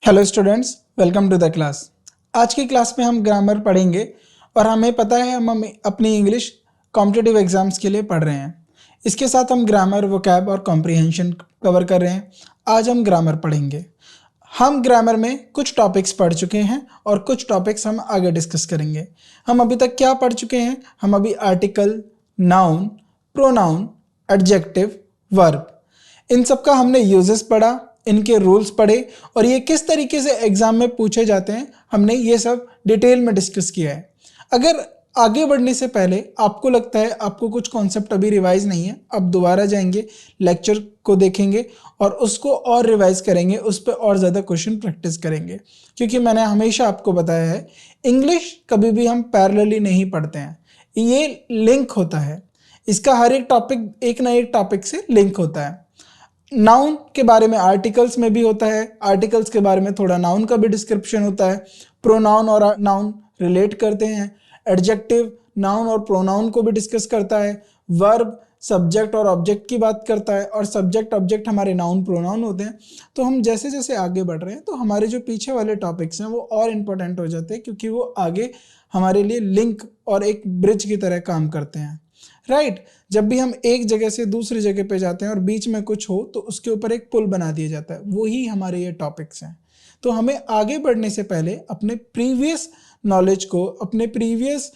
Hello students, welcome to the class. आज की class में हम ग्रामर पढ़ेंगे और हमें पता है हम अपनी इंग्लिश कॉम्पिटिटिव एग्जाम्स के लिए पढ़ रहे हैं। इसके साथ हम ग्रामर, वोकैब और कॉम्प्रिहेंशन कवर कर रहे हैं। आज हम ग्रामर पढ़ेंगे। हम ग्रामर में कुछ टॉपिक्स पढ़ चुके हैं और कुछ टॉपिक्स हम आगे डिस्कस करेंगे। हम अभी तक क्या पढ़ चुके हैं? हम अभी article, noun, pronoun, adjective, verb, इन सब का हमने यूजेस पढ़ा, इनके रूल्स पढ़े और ये किस तरीके से एग्जाम में पूछे जाते हैं, हमने ये सब डिटेल में डिस्कस किया है। अगर आगे बढ़ने से पहले आपको लगता है आपको कुछ कॉन्सेप्ट अभी रिवाइज नहीं है, आप दोबारा जाएंगे, लेक्चर को देखेंगे और उसको और रिवाइज करेंगे, उस पर और ज़्यादा क्वेश्चन प्रैक्टिस करेंगे। क्योंकि मैंने हमेशा आपको बताया है, इंग्लिश कभी भी हम पैरेलली नहीं पढ़ते हैं, ये लिंक होता है। इसका हर एक टॉपिक एक ना एक टॉपिक से लिंक होता है। नाउन के बारे में आर्टिकल्स में भी होता है, आर्टिकल्स के बारे में थोड़ा नाउन का भी डिस्क्रिप्शन होता है। प्रोनाउन और नाउन रिलेट करते हैं। एडजेक्टिव नाउन और प्रोनाउन को भी डिस्कस करता है। वर्ब सब्जेक्ट और ऑब्जेक्ट की बात करता है और सब्जेक्ट ऑब्जेक्ट हमारे नाउन प्रोनाउन होते हैं। तो हम जैसे जैसे आगे बढ़ रहे हैं तो हमारे जो पीछे वाले टॉपिक्स हैं वो और इम्पोर्टेंट हो जाते हैं, क्योंकि वो आगे हमारे लिए लिंक और एक ब्रिज की तरह काम करते हैं। राइट, जब भी हम एक जगह से दूसरी जगह पे जाते हैं और बीच में कुछ हो तो उसके ऊपर एक पुल बना दिया जाता है, वही हमारे ये टॉपिक्स हैं। तो हमें आगे बढ़ने से पहले अपने प्रीवियस नॉलेज को, अपने प्रीवियस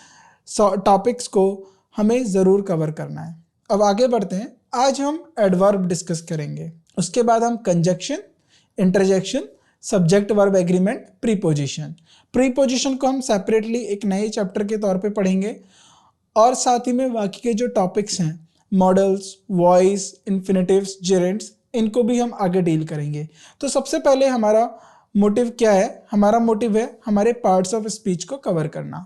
टॉपिक्स को हमें ज़रूर कवर करना है। अब आगे बढ़ते हैं। आज हम एडवर्ब डिस्कस करेंगे, उसके बाद हम conjunction, interjection, subject verb agreement, preposition. Preposition को हम सेपरेटली एक नए चैप्टर के तौर पे पढ़ेंगे और साथ ही में बाकी के जो टॉपिक्स हैं, मॉडल्स, वॉइस, इन्फिनेटिव्स, जेरेंट्स, इनको भी हम आगे डील करेंगे। तो सबसे पहले हमारा मोटिव क्या है? हमारा मोटिव है हमारे पार्ट्स ऑफ स्पीच को कवर करना।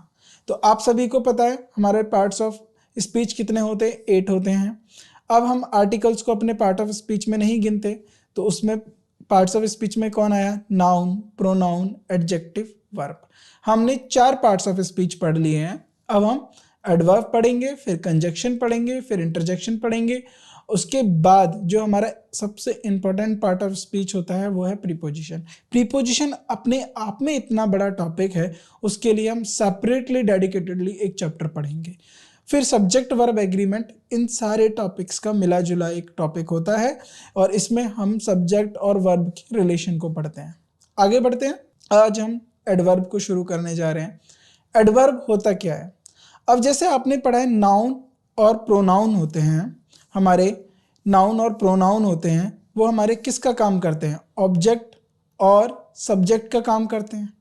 तो आप सभी को पता है हमारे पार्ट्स ऑफ स्पीच कितने होते हैं? 8 होते हैं। अब हम आर्टिकल्स को अपने पार्ट ऑफ स्पीच में नहीं गिनते, तो उसमें पार्ट्स ऑफ स्पीच में कौन आया? Noun, pronoun, adjective, verb. हमने 4 पार्ट्स ऑफ स्पीच पढ़ लिए हैं। अब हम एडवर्ब पढ़ेंगे, फिर कंजक्शन पढ़ेंगे, फिर इंटरजेक्शन पढ़ेंगे। उसके बाद जो हमारा सबसे इंपॉर्टेंट पार्ट ऑफ स्पीच होता है वो है प्रीपोजिशन। प्रीपोजिशन अपने आप में इतना बड़ा टॉपिक है, उसके लिए हम सेपरेटली डेडिकेटेडली एक चैप्टर पढ़ेंगे। फिर सब्जेक्ट वर्ब एग्रीमेंट, इन सारे टॉपिक्स का मिला जुला एक टॉपिक होता है और इसमें हम सब्जेक्ट और वर्ब के रिलेशन को पढ़ते हैं। आगे बढ़ते हैं। आज हम एडवर्ब को शुरू करने जा रहे हैं। एडवर्ब होता क्या है? अब जैसे आपने पढ़ा है नाउन और प्रोनाउन होते हैं, हमारे नाउन और प्रोनाउन होते हैं, वो हमारे किसका काम करते हैं? ऑब्जेक्ट और सब्जेक्ट का काम करते हैं।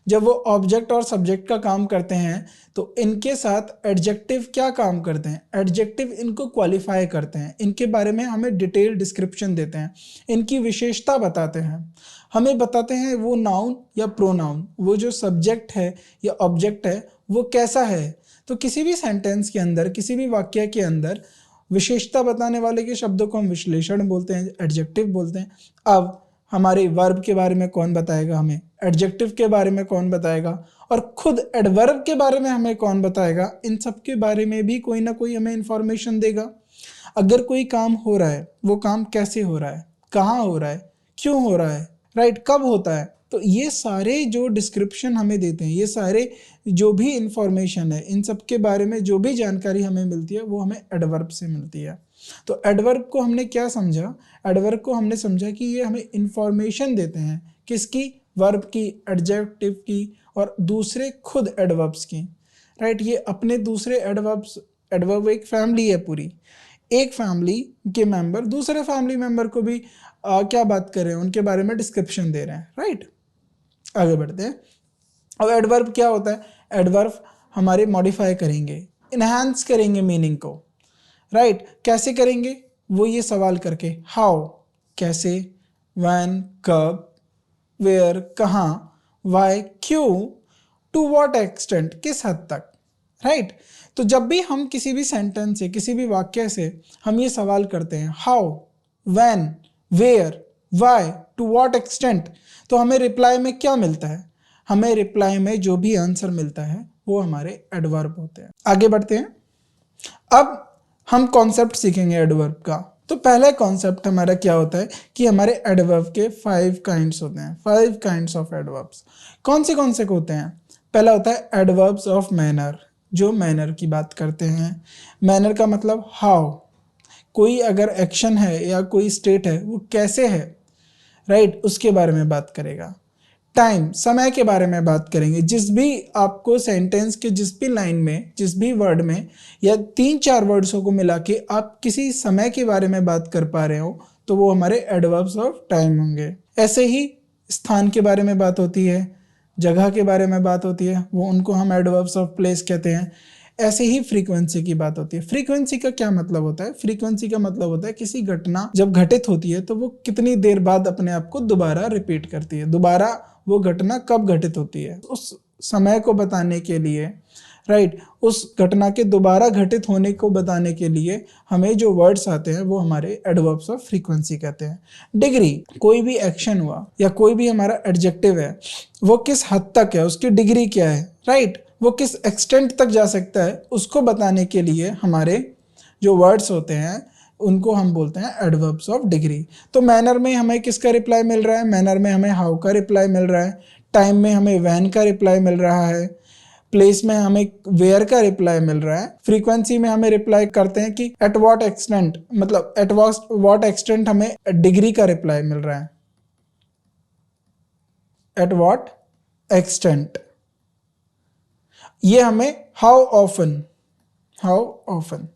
जब वो ऑब्जेक्ट और सब्जेक्ट का काम करते हैं तो इनके साथ एडजेक्टिव क्या काम करते हैं? एडजेक्टिव इनको क्वालिफाई करते हैं, इनके बारे में हमें डिटेल डिस्क्रिप्शन देते हैं, इनकी विशेषता बताते हैं, हमें बताते हैं वो नाउन या प्रोनाउन, वो जो सब्जेक्ट है या ऑब्जेक्ट है वो कैसा है। तो किसी भी सेंटेंस के अंदर, किसी भी वाक्य के अंदर विशेषता बताने वाले के शब्दों को हम विश्लेषण बोलते हैं, एडजेक्टिव बोलते हैं। अब हमारे वर्ब के बारे में कौन बताएगा हमें? एडजेक्टिव के बारे में कौन बताएगा? और खुद एडवर्ब के बारे में हमें कौन बताएगा? इन सब के बारे में भी कोई ना कोई हमें इंफॉर्मेशन देगा। अगर कोई काम हो रहा है, वो काम कैसे हो रहा है, कहाँ हो रहा है, क्यों हो रहा है, राइट, कब होता है, तो ये सारे जो डिस्क्रिप्शन हमें देते हैं, ये सारे जो भी इंफॉर्मेशन है, इन सब के बारे में जो भी जानकारी हमें मिलती है वो हमें एडवर्ब से मिलती है। तो एडवर्ब को हमने क्या समझा? एडवर्ब को हमने समझा कि ये हमें इंफॉर्मेशन देते हैं, किसकी? वर्ब की, एडजेक्टिव की और दूसरे खुद एडवर्ब्स की। राइट, ये अपने दूसरे एडवर्ब्स, एडवर्ब एक फैमिली है पूरी, एक फैमिली के मेंबर दूसरे फैमिली मेंबर को भी क्या बात कर रहे हैं, उनके बारे में डिस्क्रिप्शन दे रहे हैं। राइट, आगे बढ़ते हैं। अब एडवर्ब क्या होता है? एडवर्ब हमारे मॉडिफाई करेंगे, इन्हांस करेंगे मीनिंग को। राइट, कैसे करेंगे? वो ये सवाल करके, हाउ, कैसे, व्हेन, कब, वेयर, कहाँ, वाई, क्यों, टू व्हाट एक्सटेंट, किस हद तक। राइट, तो जब भी हम किसी भी सेंटेंस से, किसी भी वाक्य से हम ये सवाल करते हैं how, when, where, why, to what extent, तो हमें रिप्लाई में क्या मिलता है? हमें रिप्लाई में जो भी आंसर मिलता है वो हमारे एडवर्ब होते हैं। आगे बढ़ते हैं। अब हम कॉन्सेप्ट सीखेंगे एडवर्ब का। तो पहला कॉन्सेप्ट हमारा क्या होता है कि हमारे एडवर्ब के 5 काइंड्स होते हैं, 5 काइंड्स ऑफ एडवर्ब्स। कौन से होते हैं? पहला होता है एडवर्ब्स ऑफ मैनर, जो मैनर की बात करते हैं। मैनर का मतलब हाउ, कोई अगर एक्शन है या कोई स्टेट है वो कैसे है, राइट, उसके बारे में बात करेगा। टाइम, समय के बारे में बात करेंगे। जिस भी आपको सेंटेंस के जिस भी लाइन में, जिस भी वर्ड में या 3-4 वर्ड्सों को मिला के आप किसी समय के बारे में बात कर पा रहे हो तो वो हमारे एडवर्ब्स ऑफ टाइम होंगे। ऐसे ही स्थान के बारे में बात होती है, जगह के बारे में बात होती है, वो उनको हम एडवर्ब्स ऑफ प्लेस कहते हैं। ऐसे ही फ्रीक्वेंसी की बात होती है। फ्रीक्वेंसी का क्या मतलब होता है? फ्रीक्वेंसी का मतलब होता है किसी घटना जब घटित होती है तो वो कितनी देर बाद अपने आप को दोबारा रिपीट करती है, दोबारा वो घटना कब घटित होती है, उस समय को बताने के लिए, राइट, उस घटना के दोबारा घटित होने को बताने के लिए हमें जो वर्ड्स आते हैं वो हमारे एडवर्ब्स ऑफ फ्रीक्वेंसी कहते हैं। डिग्री, कोई भी एक्शन हुआ या कोई भी हमारा एडजेक्टिव है वो किस हद तक है, उसकी डिग्री क्या है, राइट, वो किस एक्सटेंट तक जा सकता है, उसको बताने के लिए हमारे जो वर्ड्स होते हैं उनको हम बोलते हैं एडवर्ब्स ऑफ डिग्री। तो मैनर में हमें किसका रिप्लाई मिल रहा है? मैनर में हमें हाउ का रिप्लाई मिल रहा है। टाइम में हमें व्हेन का रिप्लाई मिल रहा है। प्लेस में हमें वेयर का रिप्लाई मिल रहा है। फ्रीक्वेंसी में हमें रिप्लाई करते हैं कि एट व्हाट एक्सटेंट, मतलब एट व्हाट एक्सटेंट हमें डिग्री का रिप्लाई मिल रहा है, एट व्हाट एक्सटेंट। ये हमें हाउ ऑफन, हाउ ऑफन।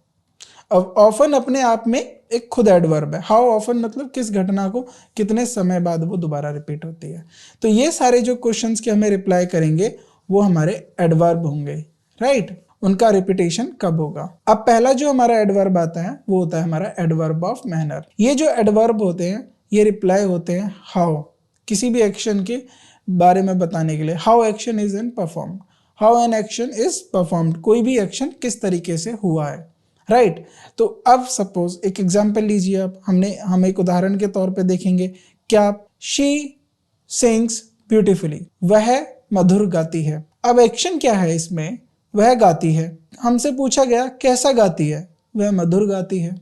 अब ऑफन अपने आप में एक खुद एडवर्ब है। हाउ ऑफन मतलब किस घटना को कितने समय बाद वो दोबारा रिपीट होती है। तो ये सारे जो क्वेश्चंस के हमें रिप्लाई करेंगे वो हमारे एडवर्ब होंगे, राइट, उनका रिपीटेशन कब होगा। अब पहला जो हमारा एडवर्ब आता है वो होता है हमारा एडवर्ब ऑफ मैनर। ये जो एडवर्ब होते हैं ये रिप्लाई होते हैं हाउ, किसी भी एक्शन के बारे में बताने के लिए। How action is in perform, how an action is performed, कोई भी एक्शन किस तरीके से हुआ है, राइट। तो अब सपोज एक एग्जांपल लीजिए आप, हम एक उदाहरण के तौर पे देखेंगे। क्या? शी सिंग्स ब्यूटीफुली, वह मधुर गाती है। अब एक्शन क्या है इसमें? वह गाती है। हमसे पूछा गया कैसा गाती है? वह मधुर गाती है।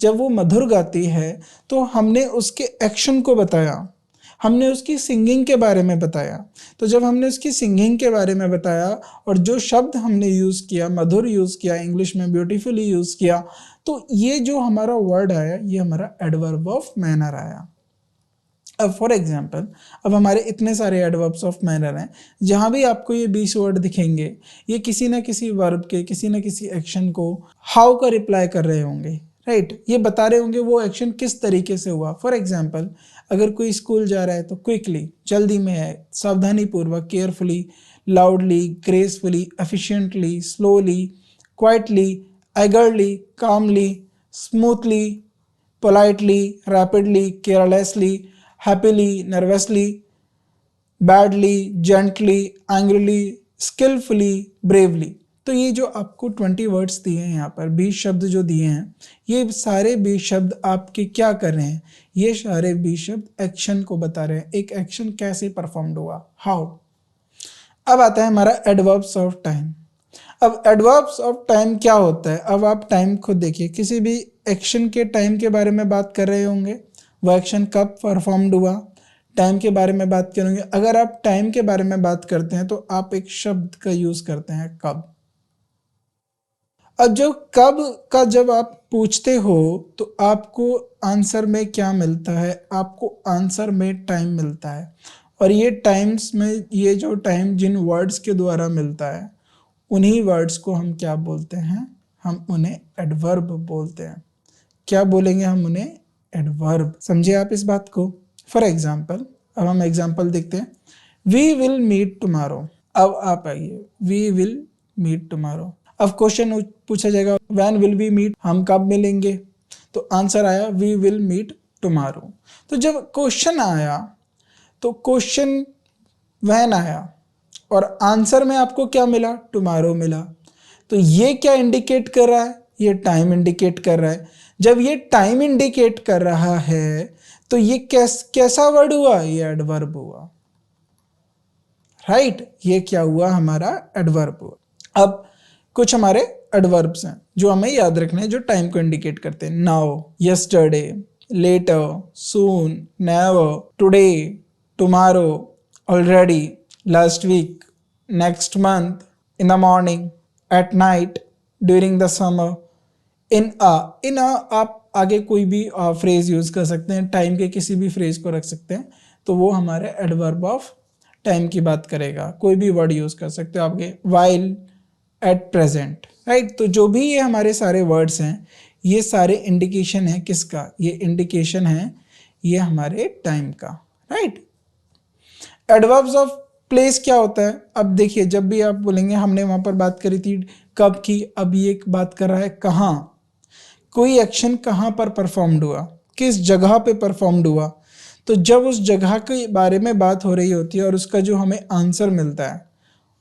जब वो मधुर गाती है तो हमने उसके एक्शन को बताया, हमने उसकी सिंगिंग के बारे में बताया। तो जब हमने उसकी सिंगिंग के बारे में बताया और जो शब्द हमने यूज़ किया, मधुर यूज़ किया, इंग्लिश में ब्यूटीफुली यूज़ किया, तो ये जो हमारा वर्ड आया ये हमारा एडवर्ब ऑफ मैनर आया। अब फॉर एग्जाम्पल, अब हमारे इतने सारे एडवर्ब्स ऑफ मैनर हैं, जहाँ भी आपको ये 20 वर्ड दिखेंगे ये किसी ना किसी वर्ब के, किसी ना किसी एक्शन को हाउ का रिप्लाई कर रहे होंगे, राइट, ये बता रहे होंगे वो एक्शन किस तरीके से हुआ। फॉर एग्जाम्पल, अगर कोई स्कूल जा रहा है तो क्विकली, जल्दी में है, सावधानी पूर्वक, carefully, loudly, gracefully, efficiently, slowly, quietly, eagerly, calmly, smoothly, politely, rapidly, carelessly, happily, nervously, badly, gently, angrily, skilfully, bravely. तो ये जो आपको 20 वर्ड्स दिए हैं, यहाँ पर 20 शब्द जो दिए हैं, ये सारे 20 शब्द आपके क्या कर रहे हैं? ये सारे 20 शब्द एक्शन को बता रहे हैं, एक एक्शन कैसे परफॉर्म्ड हुआ, हाउ। अब आता है हमारा एडवर्ब्स ऑफ टाइम। अब एडवर्ब्स ऑफ टाइम क्या होता है? अब आप टाइम खुद देखिए, किसी भी एक्शन के टाइम के बारे में बात कर रहे होंगे, वो एक्शन कब परफॉर्म्ड हुआ, टाइम के बारे में बात करेंगे। अगर आप टाइम के बारे में बात करते हैं तो आप एक शब्द का यूज करते हैं, कब। अब जो कब का जब आप पूछते हो तो आपको आंसर में क्या मिलता है? आपको आंसर में टाइम मिलता है। और ये टाइम्स में, ये जो टाइम जिन वर्ड्स के द्वारा मिलता है उन्हीं वर्ड्स को हम क्या बोलते हैं? हम उन्हें एडवर्ब बोलते हैं। क्या बोलेंगे हम उन्हें? एडवर्ब। समझे आप इस बात को? फॉर एग्जाम्पल, अब हम एग्जाम्पल देखते हैं। We will meet tomorrow. अब आप आइए, वी विल मीट टुमारो। अब क्वेश्चन पूछा जाएगा व्हेन विल वी मीट, हम कब मिलेंगे? तो आंसर आया वी विल मीट टुमारो। तो जब क्वेश्चन आया तो क्वेश्चन व्हेन आया और आंसर में आपको क्या मिला? टुमारो मिला। तो ये क्या इंडिकेट कर रहा है? ये टाइम इंडिकेट कर रहा है। जब ये टाइम इंडिकेट कर रहा है तो ये कैसा वर्ड हुआ? ये एडवर्ब हुआ, राइट। ये क्या हुआ? हमारा एडवर्ब हुआ। अब कुछ हमारे एडवर्ब्स हैं, जो हमें याद रखना है, जो टाइम को इंडिकेट करते हैं। Now, yesterday, later, soon, never, today, tomorrow, already, last week, next month, in the morning, at night, during the summer, इन आप आगे कोई भी फ्रेज यूज कर सकते हैं, टाइम के किसी भी फ्रेज को रख सकते हैं, तो वो हमारे एडवर्ब ऑफ टाइम की बात करेगा। कोई भी वर्ड यूज कर सकते हो आपके, वाइल, एट प्रेजेंट, राइट। तो जो भी ये हमारे सारे वर्ड्स हैं, ये सारे इंडिकेशन है किसका? ये इंडिकेशन है ये हमारे टाइम का, राइट। एडवर्ब्स ऑफ प्लेस क्या होता है? अब देखिए, जब भी आप बोलेंगे, हमने वहां पर बात करी थी कब की, अब ये बात कर रहा है कहाँ। कोई एक्शन कहाँ पर परफॉर्म्ड हुआ, किस जगह पे परफॉर्म्ड हुआ। तो जब उस जगह के बारे में बात हो रही होती है और उसका जो हमें आंसर मिलता है,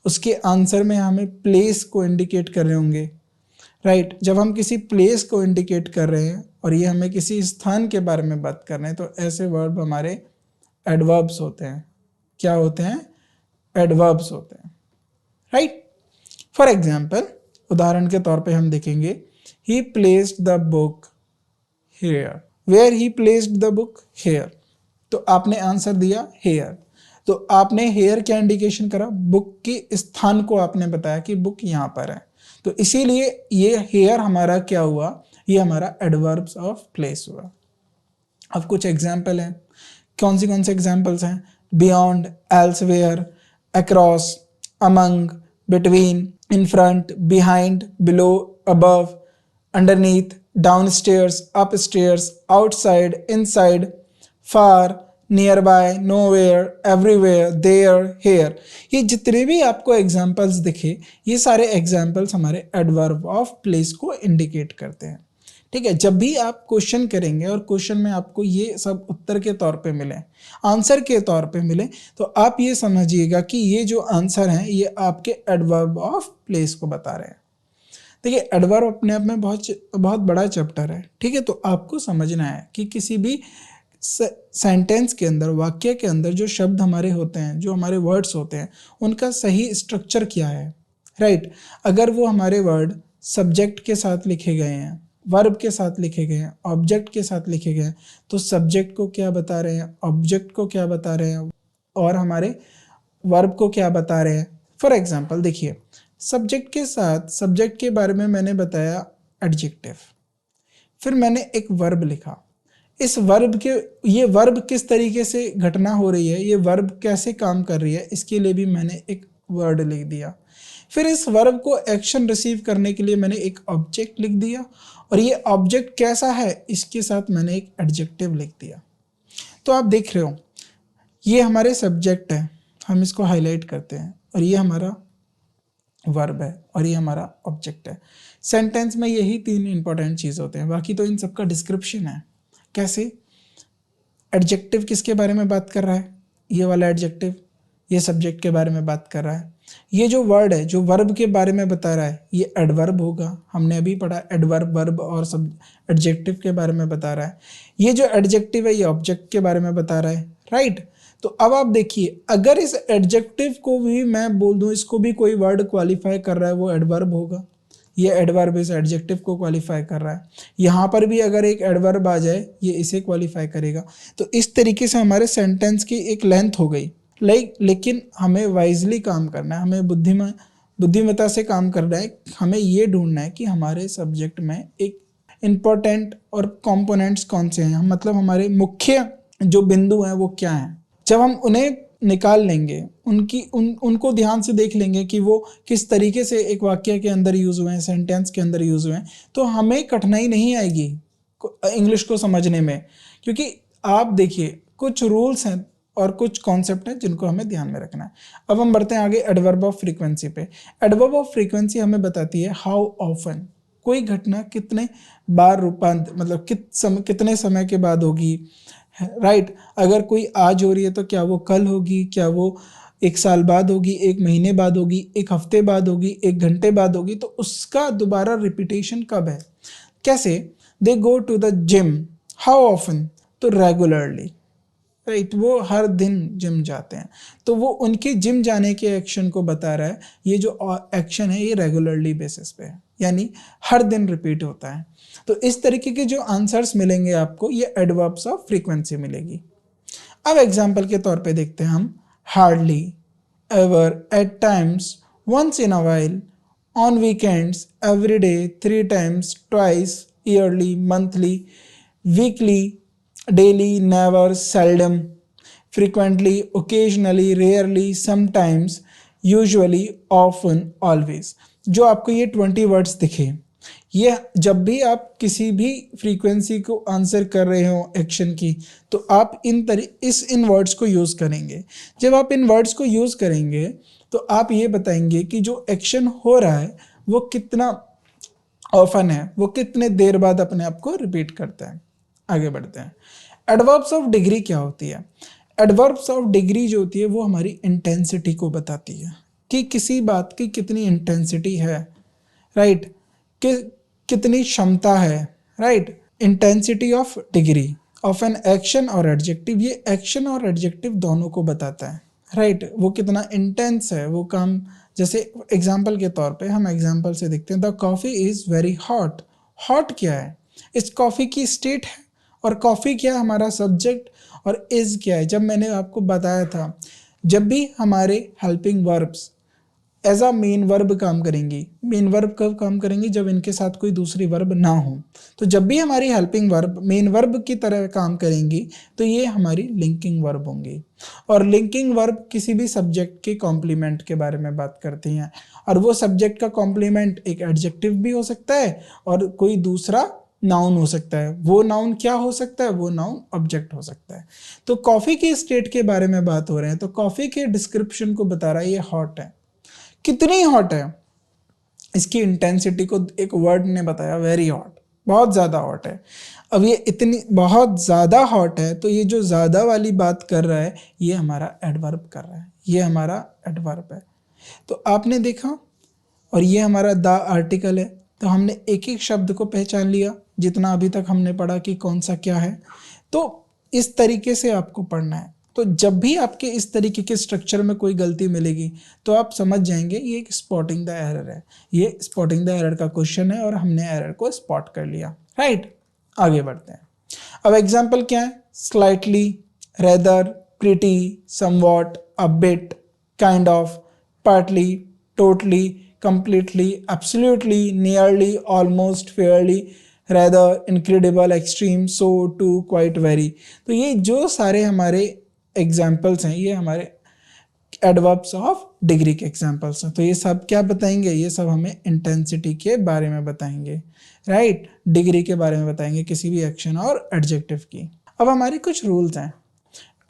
उसके आंसर में हमें प्लेस को इंडिकेट कर रहे होंगे, राइट। जब हम किसी प्लेस को इंडिकेट कर रहे हैं और ये हमें किसी स्थान के बारे में बात कर रहे हैं, तो ऐसे वर्ब हमारे एडवर्ब्स होते हैं। क्या होते हैं? एडवर्ब्स होते हैं, राइट। फॉर एग्जाम्पल, उदाहरण के तौर पे हम देखेंगे, he placed the book here, where he placed the book here. तो आपने आंसर दिया हेयर, तो आपने हेयर क्या इंडिकेशन करा? बुक के स्थान को आपने बताया कि बुक यहाँ पर है, तो इसीलिए ये हेयर हमारा क्या हुआ? ये हमारा एडवर्ब्स ऑफ प्लेस हुआ। अब कुछ एग्जाम्पल हैं, कौन से एग्जाम्पल्स हैं? Beyond, elsewhere, across, among, between, in front, behind, below, above, underneath, downstairs, upstairs, outside, inside, far, nearby, nowhere, everywhere, there, here. ये जितने भी आपको एग्जाम्पल्स दिखे, ये सारे एग्जाम्पल्स हमारे एडवर्ब ऑफ प्लेस को इंडिकेट करते हैं, ठीक है। जब भी आप क्वेश्चन करेंगे और क्वेश्चन में आपको ये सब उत्तर के तौर पे मिले, आंसर के तौर पे मिले, तो आप ये समझिएगा कि ये जो आंसर हैं ये आपके एडवर्ब ऑफ प्लेस को बता रहे हैं। देखिए, एडवर्ब अपने आप में बहुत बड़ा चैप्टर है, ठीक है। तो आपको समझना है कि किसी भी सेंटेंस के अंदर, वाक्य के अंदर जो शब्द हमारे होते हैं, जो हमारे वर्ड्स होते हैं, उनका सही स्ट्रक्चर क्या है, राइट। अगर वो हमारे वर्ड सब्जेक्ट के साथ लिखे गए हैं, वर्ब के साथ लिखे गए हैं, ऑब्जेक्ट के साथ लिखे गए हैं, तो सब्जेक्ट को क्या बता रहे हैं, ऑब्जेक्ट को क्या बता रहे हैं, और हमारे वर्ब को क्या बता रहे हैं। फॉर एग्जाम्पल देखिए, सब्जेक्ट के साथ, सब्जेक्ट के बारे में मैंने बताया एडजेक्टिव, फिर मैंने एक वर्ब लिखा। इस वर्ब के, ये वर्ब किस तरीके से घटना हो रही है, ये वर्ब कैसे काम कर रही है, इसके लिए भी मैंने एक वर्ड लिख दिया। फिर इस वर्ब को एक्शन रिसीव करने के लिए मैंने एक ऑब्जेक्ट लिख दिया, और ये ऑब्जेक्ट कैसा है, इसके साथ मैंने एक एडजेक्टिव लिख दिया। तो आप देख रहे हो, ये हमारे सब्जेक्ट है, हम इसको हाईलाइट करते हैं, और ये हमारा वर्ब है, और ये हमारा ऑब्जेक्ट है। सेंटेंस में यही 3 इंपॉर्टेंट चीज़ होते हैं, बाकी तो इन सबका डिस्क्रिप्शन है। कैसे? एडजेक्टिव किसके बारे में बात कर रहा है? ये वाला एडजेक्टिव, ये सब्जेक्ट के बारे में बात कर रहा है। ये जो वर्ड है, जो वर्ब के बारे में बता रहा है, ये एडवर्ब होगा। हमने अभी पढ़ा एडवर्ब, वर्ब और सब एडजेक्टिव के बारे में बता रहा है। ये जो एडजेक्टिव है, ये ऑब्जेक्ट के बारे में बता रहा है, राइट। तो अब आप देखिए, अगर इस एडजेक्टिव को भी मैं बोल दूं, इसको भी कोई वर्ड क्वालिफाई कर रहा है, वो एडवर्ब होगा। ये एडवर्ब इस एडजेक्टिव को क्वालिफाई कर रहा है। यहाँ पर भी अगर एक एडवर्ब आ जाए, ये इसे क्वालिफाई करेगा। तो इस तरीके से हमारे सेंटेंस की एक लेंथ हो गई। लेकिन हमें वाइजली काम करना है, हमें बुद्धिमत्ता से काम करना है। हमें ये ढूंढना है कि हमारे सब्जेक्ट में एक इम्पोर्टेंट और कंपोनेंट्स कौन से हैं, मतलब हमारे मुख्य जो बिंदु हैं वो क्या हैं। जब हम उन्हें निकाल लेंगे, उनको ध्यान से देख लेंगे कि वो किस तरीके से एक वाक्य के अंदर यूज हुए हैं, सेंटेंस के अंदर यूज हुए हैं, तो हमें कठिनाई नहीं आएगी इंग्लिश को समझने में। क्योंकि आप देखिए, कुछ रूल्स हैं और कुछ कॉन्सेप्ट हैं जिनको हमें ध्यान में रखना है। अब हम बढ़ते हैं आगे एडवर्ब ऑफ फ्रीक्वेंसी पे। एडवर्ब ऑफ फ्रीक्वेंसी हमें बताती है हाउ ऑफन, कोई घटना कितने बार मतलब कितने समय के बाद होगी, राइट। अगर कोई आज हो रही है तो क्या वो कल होगी, क्या वो 1 साल बाद होगी, 1 महीने बाद होगी, 1 हफ्ते बाद होगी, 1 घंटे बाद होगी, तो उसका दोबारा रिपीटेशन कब है। कैसे? They go to the gym, how often, तो रेगुलरली, राइट। वो हर दिन जिम जाते हैं, तो वो उनके जिम जाने के एक्शन को बता रहा है। ये जो एक्शन है ये रेगुलरली बेसिस पे है, यानी हर दिन रिपीट होता है। तो इस तरीके के जो आंसर्स मिलेंगे आपको, ये एडवर्ब्स ऑफ फ्रीक्वेंसी मिलेगी। अब एग्जाम्पल के तौर पे देखते हैं हम, hardly, ever, at times, once in a while, on weekends, every day, 3 times, twice, yearly, monthly, weekly, daily, never, seldom, frequently, occasionally, rarely, sometimes, usually, often, always। जो आपको ये 20 वर्ड्स दिखे, ये जब भी आप किसी भी फ्रीक्वेंसी को आंसर कर रहे हो एक्शन की, तो आप इन वर्ड्स को यूज़ करेंगे। जब आप इन वर्ड्स को यूज़ करेंगे तो आप ये बताएंगे कि जो एक्शन हो रहा है वो कितना ऑफन है, वो कितने देर बाद अपने आप को रिपीट करता है। आगे बढ़ते हैं। एडवर्ब्स ऑफ डिग्री क्या होती है? एडवर्ब्स ऑफ डिग्री जो होती है वो हमारी इंटेंसिटी को बताती है कि किसी बात की कितनी इंटेंसिटी है, राइट, कि कितनी क्षमता है, right. Intensity of degree of an action और एडजेक्टिव, ये एक्शन और एडजेक्टिव दोनों को बताता है, राइट। वो कितना इंटेंस है वो काम। जैसे एग्जाम्पल के तौर पे हम एग्जाम्पल से देखते हैं, the coffee is very hot. Hot क्या है? इस कॉफ़ी की स्टेट है, और कॉफ़ी क्या है हमारा सब्जेक्ट, और इज़ क्या है। जब मैंने आपको बताया था, जब भी हमारे helping verbs as a main verb काम करेंगी, मेन वर्ब कब काम करेंगी? जब इनके साथ कोई दूसरी वर्ब ना हो। तो जब भी हमारी हेल्पिंग वर्ब मेन वर्ब की तरह काम करेंगी तो ये हमारी लिंकिंग वर्ब होंगी। और लिंकिंग वर्ब किसी भी सब्जेक्ट के कॉम्प्लीमेंट के बारे में बात करती हैं, और वो सब्जेक्ट का कॉम्प्लीमेंट एक एडजेक्टिव भी हो सकता है और कोई दूसरा नाउन हो सकता है। वो नाउन क्या हो सकता है? वो नाउन ऑब्जेक्ट हो सकता है। तो कॉफ़ी की स्टेट के बारे में बात हो रहे हैं, तो कॉफ़ी के डिस्क्रिप्शन को बता रहा है ये हॉट है। कितनी हॉट है? इसकी इंटेंसिटी को एक वर्ड ने बताया, वेरी हॉट, बहुत ज़्यादा हॉट है। अब ये इतनी बहुत ज़्यादा हॉट है, तो ये जो ज़्यादा वाली बात कर रहा है ये हमारा एडवर्ब कर रहा है, ये हमारा एडवर्ब है। तो आपने देखा, और ये हमारा द आर्टिकल है। तो हमने एक एक शब्द को पहचान लिया, जितना अभी तक हमने पढ़ा कि कौन सा क्या है। तो इस तरीके से आपको पढ़ना है। तो जब भी आपके इस तरीके के स्ट्रक्चर में कोई गलती मिलेगी तो आप समझ जाएंगे ये एक स्पॉटिंग द एरर है। ये स्पॉटिंग द एरर का क्वेश्चन है और हमने एरर को स्पॉट कर लिया, राइट। आगे बढ़ते हैं। अब एग्जाम्पल क्या है? Slightly, rather, pretty, somewhat, a bit, kind of, partly, totally, completely, absolutely, nearly, almost, fairly, rather, incredible, extreme, so, to, quite, very। तो ये जो सारे हमारे एग्जाम्पल्स हैं ये हमारे एडवर्ब्स ऑफ डिग्री के एग्जाम्पल्स हैं। तो ये सब क्या बताएंगे? ये सब हमें इंटेंसिटी के बारे में बताएंगे, राइट, डिग्री के बारे में बताएंगे, किसी भी एक्शन और एडजेक्टिव की। अब हमारे कुछ रूल्स हैं।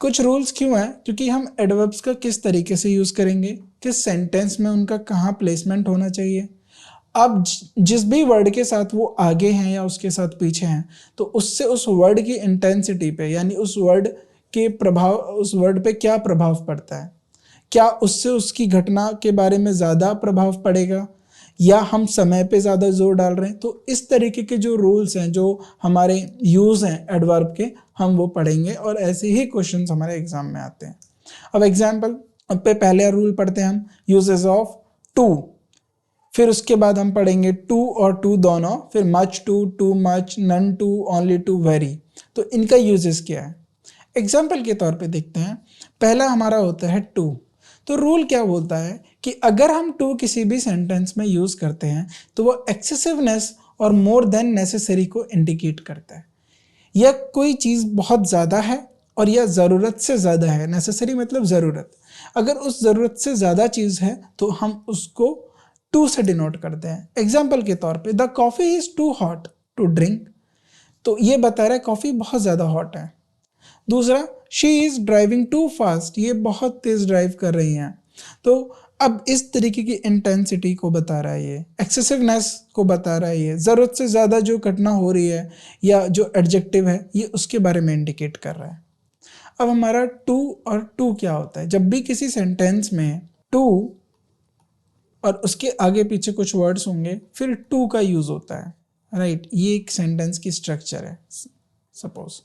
कुछ रूल्स क्यों हैं? क्योंकि हम एडवर्ब्स का किस तरीके से यूज़ करेंगे, किस सेंटेंस में उनका कहाँ प्लेसमेंट होना चाहिए। अब जिस भी वर्ड के साथ वो आगे हैं या उसके साथ पीछे हैं, तो उससे उस वर्ड की इंटेंसिटी पे, यानी उस वर्ड के प्रभाव, उस वर्ड पे क्या प्रभाव पड़ता है। क्या उससे उसकी घटना के बारे में ज़्यादा प्रभाव पड़ेगा, या हम समय पे ज़्यादा जोर डाल रहे हैं। तो इस तरीके के जो रूल्स हैं, जो हमारे यूज़ हैं एडवर्ब के, हम वो पढ़ेंगे और ऐसे ही क्वेश्चंस हमारे एग्जाम में आते हैं। अब एग्जाम्पल पे पहले रूल पढ़ते हैं हम, यूजेस ऑफ टू। फिर उसके बाद हम पढ़ेंगे टू और टू दोनों, फिर much too, too much, none too, only too, very. तो इनका यूजेस क्या है? एग्जाम्पल के तौर पे देखते हैं। पहला हमारा होता है टू। तो रूल क्या बोलता है कि अगर हम टू किसी भी सेंटेंस में यूज़ करते हैं तो वो एक्सेसिवनेस और मोर देन नेसेसरी को इंडिकेट करता है। यह कोई चीज़ बहुत ज़्यादा है और यह ज़रूरत से ज़्यादा है। नेसेसरी मतलब ज़रूरत। अगर उस ज़रूरत से ज़्यादा चीज़ है तो हम उसको टू से डिनोट करते हैं। एग्जाम्पल के तौर पे, the coffee is too hot to drink. तो ये बता रहा है कॉफ़ी बहुत ज़्यादा हॉट है। दूसरा, she is driving too fast, ये बहुत तेज़ ड्राइव कर रही हैं। तो अब इस तरीके की इंटेंसिटी को बता रहा है, ये एक्सेसिवनेस को बता रहा है, ये ज़रूरत से ज़्यादा जो घटना हो रही है या जो एडजेक्टिव है ये उसके बारे में इंडिकेट कर रहा है। अब हमारा टू और टू क्या होता है? जब भी किसी सेंटेंस में टू और उसके आगे पीछे कुछ वर्ड्स होंगे फिर टू का यूज़ होता है, राइट। ये एक सेंटेंस की स्ट्रक्चर है। सपोज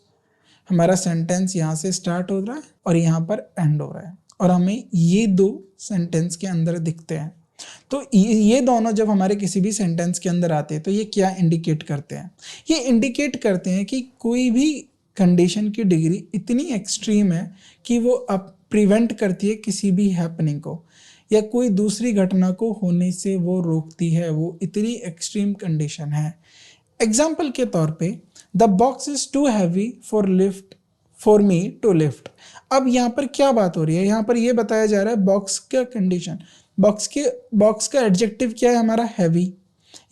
हमारा सेंटेंस यहाँ से स्टार्ट हो रहा है और यहाँ पर एंड हो रहा है, और हमें ये दो सेंटेंस के अंदर दिखते हैं, तो ये दोनों जब हमारे किसी भी सेंटेंस के अंदर आते हैं तो ये क्या इंडिकेट करते हैं? ये इंडिकेट करते हैं कि कोई भी कंडीशन की डिग्री इतनी एक्सट्रीम है कि वो अब प्रिवेंट करती है किसी भी हैपनिंग को या कोई दूसरी घटना को होने से वो रोकती है, वो इतनी एक्सट्रीम कंडीशन है। एग्जाम्पल के तौर पे the box is too heavy for me to lift. अब यहाँ पर क्या बात हो रही है? यहाँ पर ये बताया जा रहा है बॉक्स का कंडीशन, बॉक्स का एडजेक्टिव क्या है हमारा? हैवी।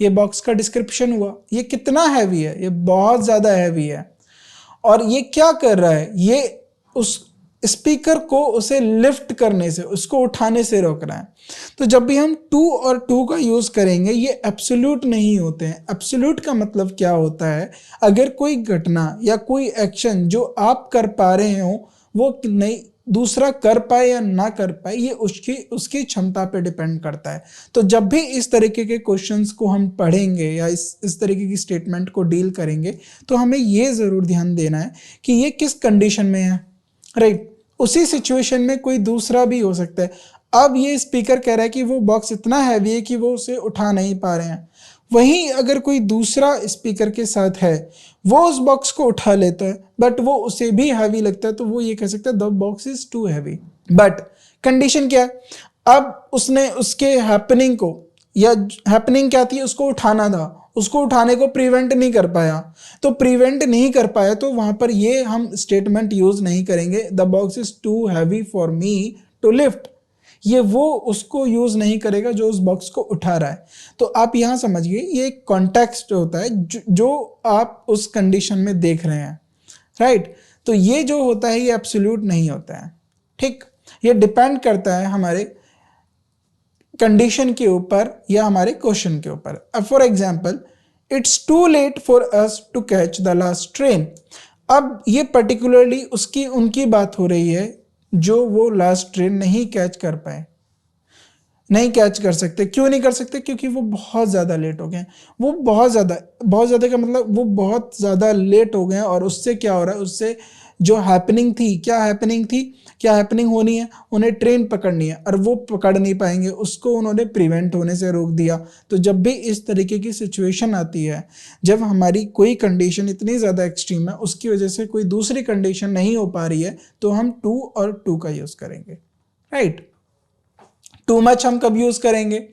ये बॉक्स का डिस्क्रिप्शन हुआ, ये कितना हैवी है? ये बहुत ज़्यादा हैवी है। और ये क्या कर रहा है? ये उस स्पीकर को उसे लिफ्ट करने से, उसको उठाने से रोक रहा है। तो जब भी हम टू और टू का यूज करेंगे ये एब्सोल्यूट नहीं होते हैं। एब्सोल्यूट का मतलब क्या होता है? अगर कोई घटना या कोई एक्शन जो आप कर पा रहे हो वो नहीं दूसरा कर पाए या ना कर पाए, ये उसकी क्षमता पे डिपेंड करता है। तो जब भी इस तरीके के क्वेश्चंस को हम पढ़ेंगे या इस तरीके की स्टेटमेंट को डील करेंगे तो हमें ये ज़रूर ध्यान देना है कि ये किस कंडीशन में है, राइट? उसी सिचुएशन में कोई दूसरा भी हो सकता है। अब ये स्पीकर कह रहा है कि वो बॉक्स इतना हैवी है कि वो उसे उठा नहीं पा रहे हैं, वहीं अगर कोई दूसरा स्पीकर के साथ है वो उस बॉक्स को उठा लेता है बट वो उसे भी हैवी लगता है, तो वो ये कह सकता है the box is too heavy. But condition क्या है? अब उसने उसके हैपनिंग को, या हैपनिंग क्या थी? उसको उठाना था, उसको उठाने को प्रिवेंट नहीं कर पाया। तो प्रिवेंट नहीं कर पाया तो वहां पर ये हम स्टेटमेंट यूज नहीं करेंगे the box is too heavy for me to lift. ये वो उसको यूज नहीं करेगा जो उस बॉक्स को उठा रहा है। तो आप यहां समझिए ये एक कॉन्टेक्स्ट होता है जो आप उस कंडीशन में देख रहे हैं, राइट? तो ये जो होता है ये एब्सोल्यूट नहीं होता है, ठीक? ये डिपेंड करता है हमारे कंडीशन के ऊपर या हमारे क्वेश्चन के ऊपर। अब for example it's too late for us to catch the last train. अब ये पर्टिकुलरली उनकी बात हो रही है जो वो लास्ट ट्रेन नहीं कैच कर पाए, नहीं कैच कर सकते। क्यों नहीं कर सकते? क्योंकि वो बहुत ज़्यादा लेट हो गए। वो बहुत ज़्यादा का मतलब वो बहुत ज़्यादा लेट हो गए हैं और उससे क्या हो रहा है? उससे जो हैपनिंग थी, क्या हैपनिंग होनी है? उन्हें ट्रेन पकड़नी है और वो पकड़ नहीं पाएंगे, उसको उन्होंने प्रिवेंट होने से रोक दिया। तो जब भी इस तरीके की सिचुएशन आती है, जब हमारी कोई कंडीशन इतनी ज़्यादा एक्सट्रीम है उसकी वजह से कोई दूसरी कंडीशन नहीं हो पा रही है, तो हम टू और टू का यूज़ करेंगे, राइट? टू मच हम कब यूज करेंगे?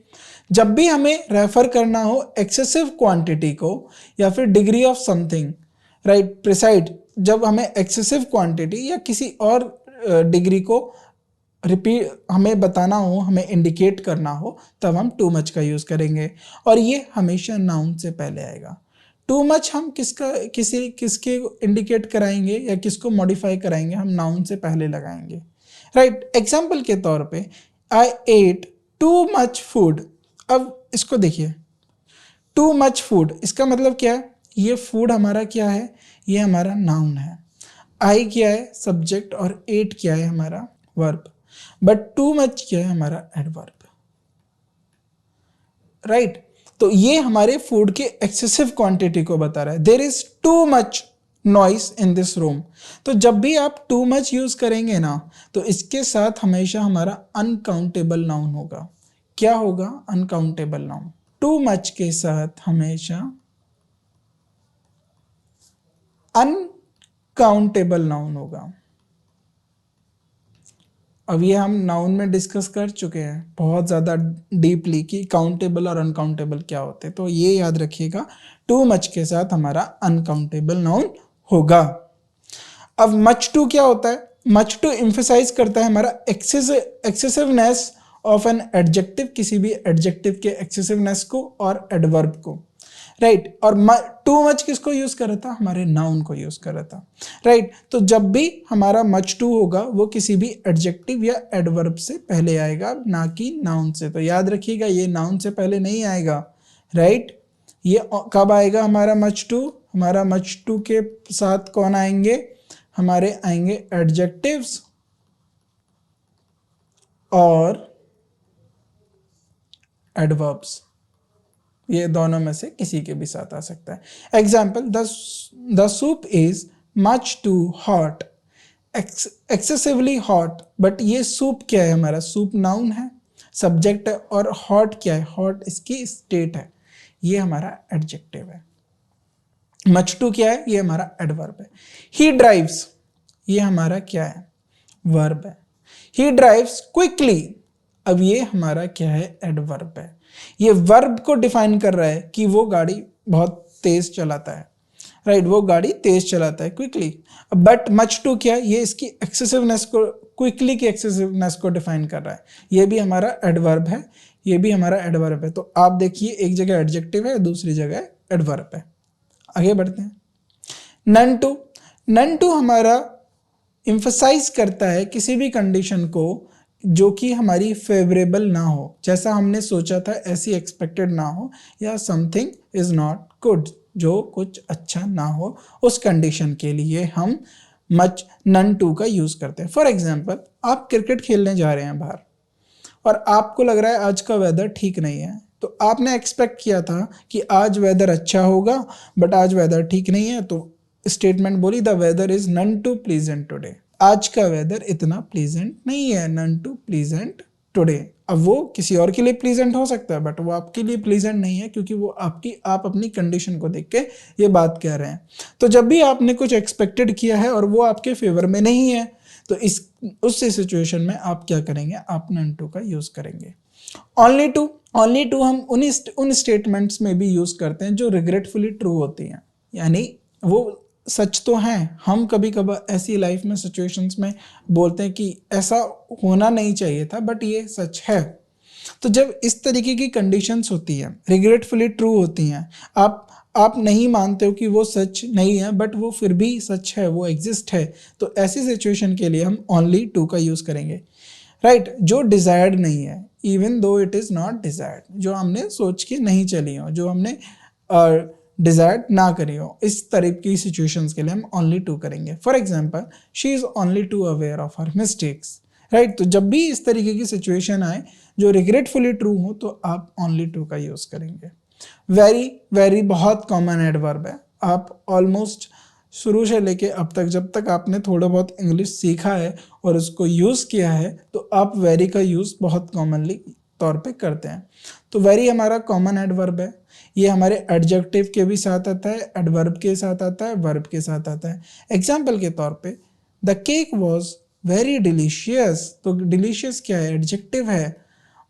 जब भी हमें रेफर करना हो एक्सेसिव क्वांटिटी को या फिर degree of something, right, preside. जब हमें एक्सेसिव क्वांटिटी या किसी और डिग्री को रिपीट हमें बताना हो, हमें इंडिकेट करना हो, तब हम टू मच का यूज करेंगे और ये हमेशा नाउन से पहले आएगा। टू मच हम किसके इंडिकेट कराएंगे या किसको मॉडिफाई कराएंगे? हम नाउन से पहले लगाएंगे, राइट? एग्जाम्पल के तौर पे आई एट टू मच फूड। अब इसको देखिए, टू मच फूड इसका मतलब क्या है? ये फूड हमारा क्या है? ये हमारा नाउन है। आई क्या है? सब्जेक्ट, और एट क्या है? हमारा वर्ब। बट टू मच क्या है? हमारा एडवर्ब, राइट? तो ये हमारे फूड के एक्सेसिव क्वांटिटी को बता रहा है। There is too much noise in this room. तो जब भी आप टू मच यूज करेंगे ना, तो इसके साथ हमेशा हमारा अनकाउंटेबल नाउन होगा। क्या होगा? Uncountable noun. टू मच के साथ हमेशा अनकाउंटेबल नाउन होगा। अब ये हम नाउन में डिस्कस कर चुके हैं बहुत ज़्यादा डीपली कि काउंटेबल और अनकाउंटेबल क्या होते हैं, तो ये याद रखिएगा, टू मच के साथ हमारा अनकाउंटेबल नाउन होगा। अब मच टू क्या होता है? मच टू एम्फेसाइज करता है हमारा एक्सेसिवनेस ऑफ एन एडजेक्टिव, किसी भी एडजेक्टिव के एक्सेसिवनेस को और एडवर्ब को, राइट? और टू मच किसको यूज कर रहा था? हमारे नाउन को यूज कर रहा था, राइट? तो जब भी हमारा मच टू होगा वो किसी भी एडजेक्टिव या एडवर्ब से पहले आएगा, ना कि नाउन से। तो याद रखिएगा ये नाउन से पहले नहीं आएगा, राइट? ये कब आएगा हमारा मच टू? हमारा मच टू के साथ कौन आएंगे? हमारे आएंगे एडजेक्टिव्स और एडवर्ब्स। ये दोनों में से किसी के भी साथ आ सकता है। Example, the soup is much too hot, excessively hot. But ये सूप क्या है? हमारा सूप नाउन है, सब्जेक्ट है, और हॉट क्या है, हॉट इसकी स्टेट है, ये हमारा एडजेक्टिव है। मच टू क्या है, ये हमारा एडवर्ब है। ही ड्राइव्स, ये हमारा क्या है, वर्ब है। ही ड्राइव्स क्विकली, अब ये हमारा क्या है, एडवर्ब है। ये वर्ब को डिफाइन कर रहा है कि वो गाड़ी बहुत तेज चलाता है, राइट, वो गाड़ी तेज चलाता है क्विकली। बट मच टू क्या है, ये इसकी एक्सेसिवनेस को, क्विकली की एक्सेसिवनेस को डिफाइन कर रहा है। ये भी हमारा एडवर्ब है, ये भी हमारा एडवर्ब है। तो आप देखिए, एक जगह एडजेक्टिव है, दूसरी जगह एडवर्ब है। आगे बढ़ते हैं। नन टू, नन टू हमारा इम्फसाइज करता है किसी भी कंडीशन को जो कि हमारी फेवरेबल ना हो, जैसा हमने सोचा था ऐसी एक्सपेक्टेड ना हो, या समथिंग इज नॉट गुड, जो कुछ अच्छा ना हो, उस कंडीशन के लिए हम मच नन टू का यूज करते हैं। फॉर एग्जाम्पल, आप क्रिकेट खेलने जा रहे हैं बाहर और आपको लग रहा है आज का वेदर ठीक नहीं है, तो आपने एक्सपेक्ट किया था कि आज वेदर अच्छा होगा, बट आज वेदर ठीक नहीं है, तो स्टेटमेंट बोली the weather is none too pleasant today. आज का वेदर इतना प्लीजेंट नहीं है, नन टू प्लीजेंट टुडे। अब वो किसी और के लिए प्लीजेंट हो सकता है, बट वो आपके लिए प्लीजेंट नहीं है, क्योंकि वो आप अपनी कंडीशन को देख के ये बात कह रहे हैं। तो जब भी आपने कुछ एक्सपेक्टेड किया है और वो आपके फेवर में नहीं है, तो उस सिचुएशन में आप क्या करेंगे, आप नन टू का यूज करेंगे। ओनली टू हम उन स्टेटमेंट्स में भी यूज करते हैं जो रिग्रेटफुली ट्रू होती हैं, यानी वो सच तो हैं। हम कभी कभार ऐसी लाइफ में सिचुएशंस में बोलते हैं कि ऐसा होना नहीं चाहिए था, बट ये सच है। तो जब इस तरीके की कंडीशंस होती हैं, रिग्रेटफुली ट्रू होती हैं, आप नहीं मानते हो कि वो सच नहीं है, बट वो फिर भी सच है, वो एग्जिस्ट है, तो ऐसी सिचुएशन के लिए हम ओनली टू का यूज करेंगे, राइट। जो डिजायर्ड नहीं है, even though it is not desired, जो हमने सोच के नहीं चली हो, जो हमने डिजायर्ड ना करी हो, इस तरह की सिचुएशंस के लिए हम ओनली टू करेंगे। For example, she is only too aware of her mistakes, right. तो जब भी इस तरीके की सिचुएशन आए जो रिग्रेटफुली ट्रू हो, तो आप ओनली टू का यूज करेंगे। वेरी, वेरी बहुत कॉमन एडवर्ब है। आप ऑलमोस्ट शुरू से लेके अब तक, जब तक आपने थोड़ा बहुत इंग्लिश सीखा है और उसको यूज़ किया है, तो आप वेरी का यूज़ बहुत कॉमनली तौर पे करते हैं। तो वेरी हमारा कॉमन एडवर्ब है। ये हमारे एडजेक्टिव के भी साथ आता है, एडवर्ब के साथ आता है, वर्ब के साथ आता है। एग्जाम्पल के तौर पे, the cake was very delicious, तो डिलीशियस क्या है, एडजेक्टिव है,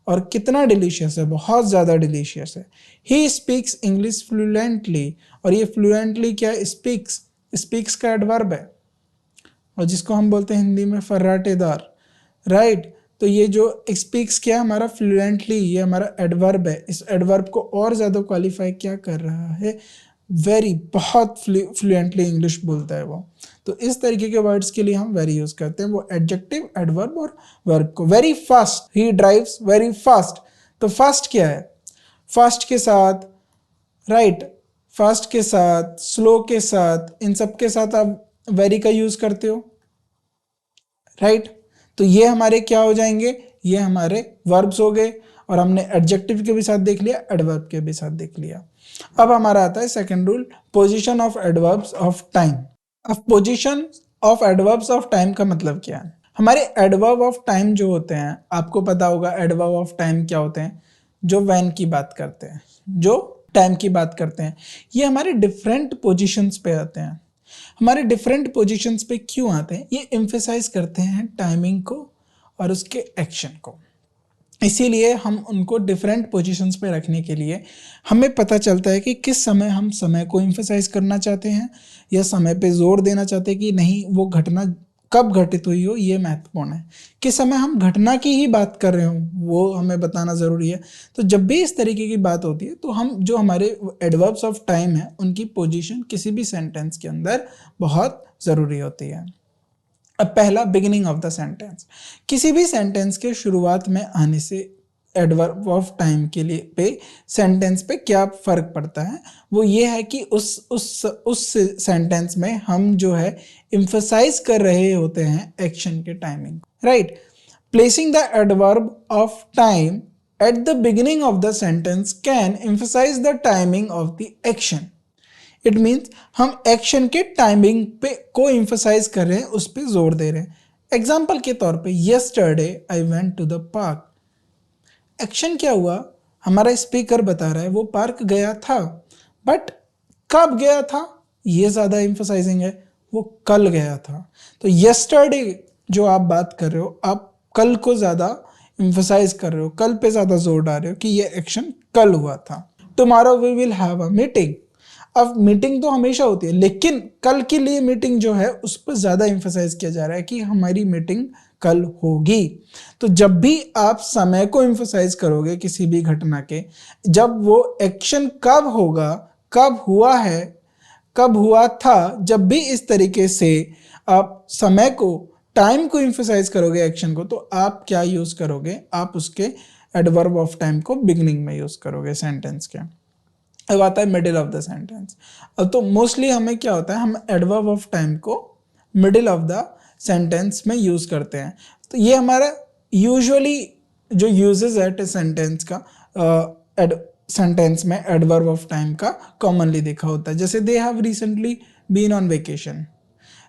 और कितना डिलीशियस है, बहुत ज़्यादा डिलीशियस है। ही स्पीक्स इंग्लिश फ्लुएंटली, और ये फ्लुएंटली क्या है, स्पीक्स का एडवर्ब है, और जिसको हम बोलते हैं हिंदी में फर्राटेदार, राइट। तो ये जो स्पीक्स क्या है, हमारा फ्लुएंटली, ये हमारा एडवर्ब है। इस एडवर्ब को और ज़्यादा क्वालिफाई क्या कर रहा है, वेरी, बहुत फ्लुएंटली इंग्लिश बोलता है वो। तो इस तरीके के वर्ड्स के लिए हम वेरी यूज करते हैं, वो एडजेक्टिव, एडवर्ब और वर्ब को। वेरी फास्ट, ही ड्राइव्स वेरी फास्ट, तो फास्ट क्या है, फास्ट के साथ, राइट, फास्ट के साथ, स्लो के साथ, इन सब के साथ आप वेरी का यूज करते हो, राइट। तो ये हमारे क्या हो जाएंगे, ये हमारे वर्ब्स हो गए, और हमने एडजेक्टिव के भी साथ देख लिया, एडवर्ब के भी साथ देख लिया। अब हमारा आता है second rule, position of adverbs of time. अब position of adverbs of time का मतलब क्या है। हमारे एडवर्ब ऑफ टाइम जो होते हैं, आपको पता होगा एडवर्ब ऑफ टाइम क्या होते हैं, जो व्हेन की बात करते हैं, जो टाइम की बात करते हैं। ये हमारे डिफरेंट पोजीशंस पे आते हैं। हमारे डिफरेंट पोजीशंस पे क्यों आते हैं, ये एम्फेसाइज करते हैं टाइमिंग को और उसके एक्शन को। इसीलिए हम उनको डिफरेंट पोजीशंस पे रखने के लिए हमें पता चलता है कि किस समय हम समय को एम्फेसाइज करना चाहते हैं, या समय पे जोर देना चाहते हैं कि नहीं, वो घटना कब घटित हुई हो ये महत्वपूर्ण है। किस समय हम घटना की ही बात कर रहे हो वो हमें बताना ज़रूरी है। तो जब भी इस तरीके की बात होती है, तो हम जो हमारे एडवर्ब्स ऑफ टाइम है, उनकी पोजीशन किसी भी सेंटेंस के अंदर बहुत ज़रूरी होती है। अब पहला, बिगिनिंग ऑफ द सेंटेंस। किसी भी सेंटेंस के शुरुआत में आने से एडवर्ब ऑफ टाइम के लिए पे सेंटेंस पे क्या फ़र्क पड़ता है, वो ये है कि उस सेंटेंस में हम जो है एम्फसाइज कर रहे होते हैं एक्शन के timing, right. Placing the adverb of time at the beginning of the sentence can emphasize the timing of the action. It means हम एक्शन के टाइमिंग पे को एम्फसाइज कर रहे हैं, उस पर जोर दे रहे हैं। एग्जाम्पल के तौर पे, yesterday I went to the park, action क्या हुआ, हमारा स्पीकर बता रहा है वो पार्क गया था, बट कब गया था ये ज़्यादा एम्फसाइजिंग है, वो कल गया था। तो यस्टरडे जो आप बात कर रहे हो, आप कल को ज़्यादा एम्फसाइज कर रहे हो, कल पे ज़्यादा जोर डाल रहे हो कि ये एक्शन कल हुआ था। Tomorrow we will have a meeting. अब मीटिंग तो हमेशा होती है, लेकिन कल के लिए मीटिंग जो है उस पर ज़्यादा एम्फसाइज किया जा रहा है कि हमारी मीटिंग कल होगी। तो जब भी आप समय को एम्फसाइज करोगे किसी भी घटना के, जब वो एक्शन कब होगा, कब हुआ है, कब हुआ था, जब भी इस तरीके से आप समय को, टाइम को एम्फसाइज करोगे एक्शन को, तो आप क्या यूज़ करोगे, आप उसके एडवर्ब ऑफ टाइम को बिगिनिंग में यूज़ करोगे सेंटेंस के। अब आता है मिडिल ऑफ द सेंटेंस। अब तो मोस्टली हमें क्या होता है, हम एडवर्ब ऑफ टाइम को मिडिल ऑफ द सेंटेंस में यूज़ करते हैं। तो ये हमारा यूजुअली जो यूजेस है सेंटेंस का, सेंटेंस में एडवर्ब ऑफ टाइम का कॉमनली देखा होता है। जैसे they have recently been on vacation,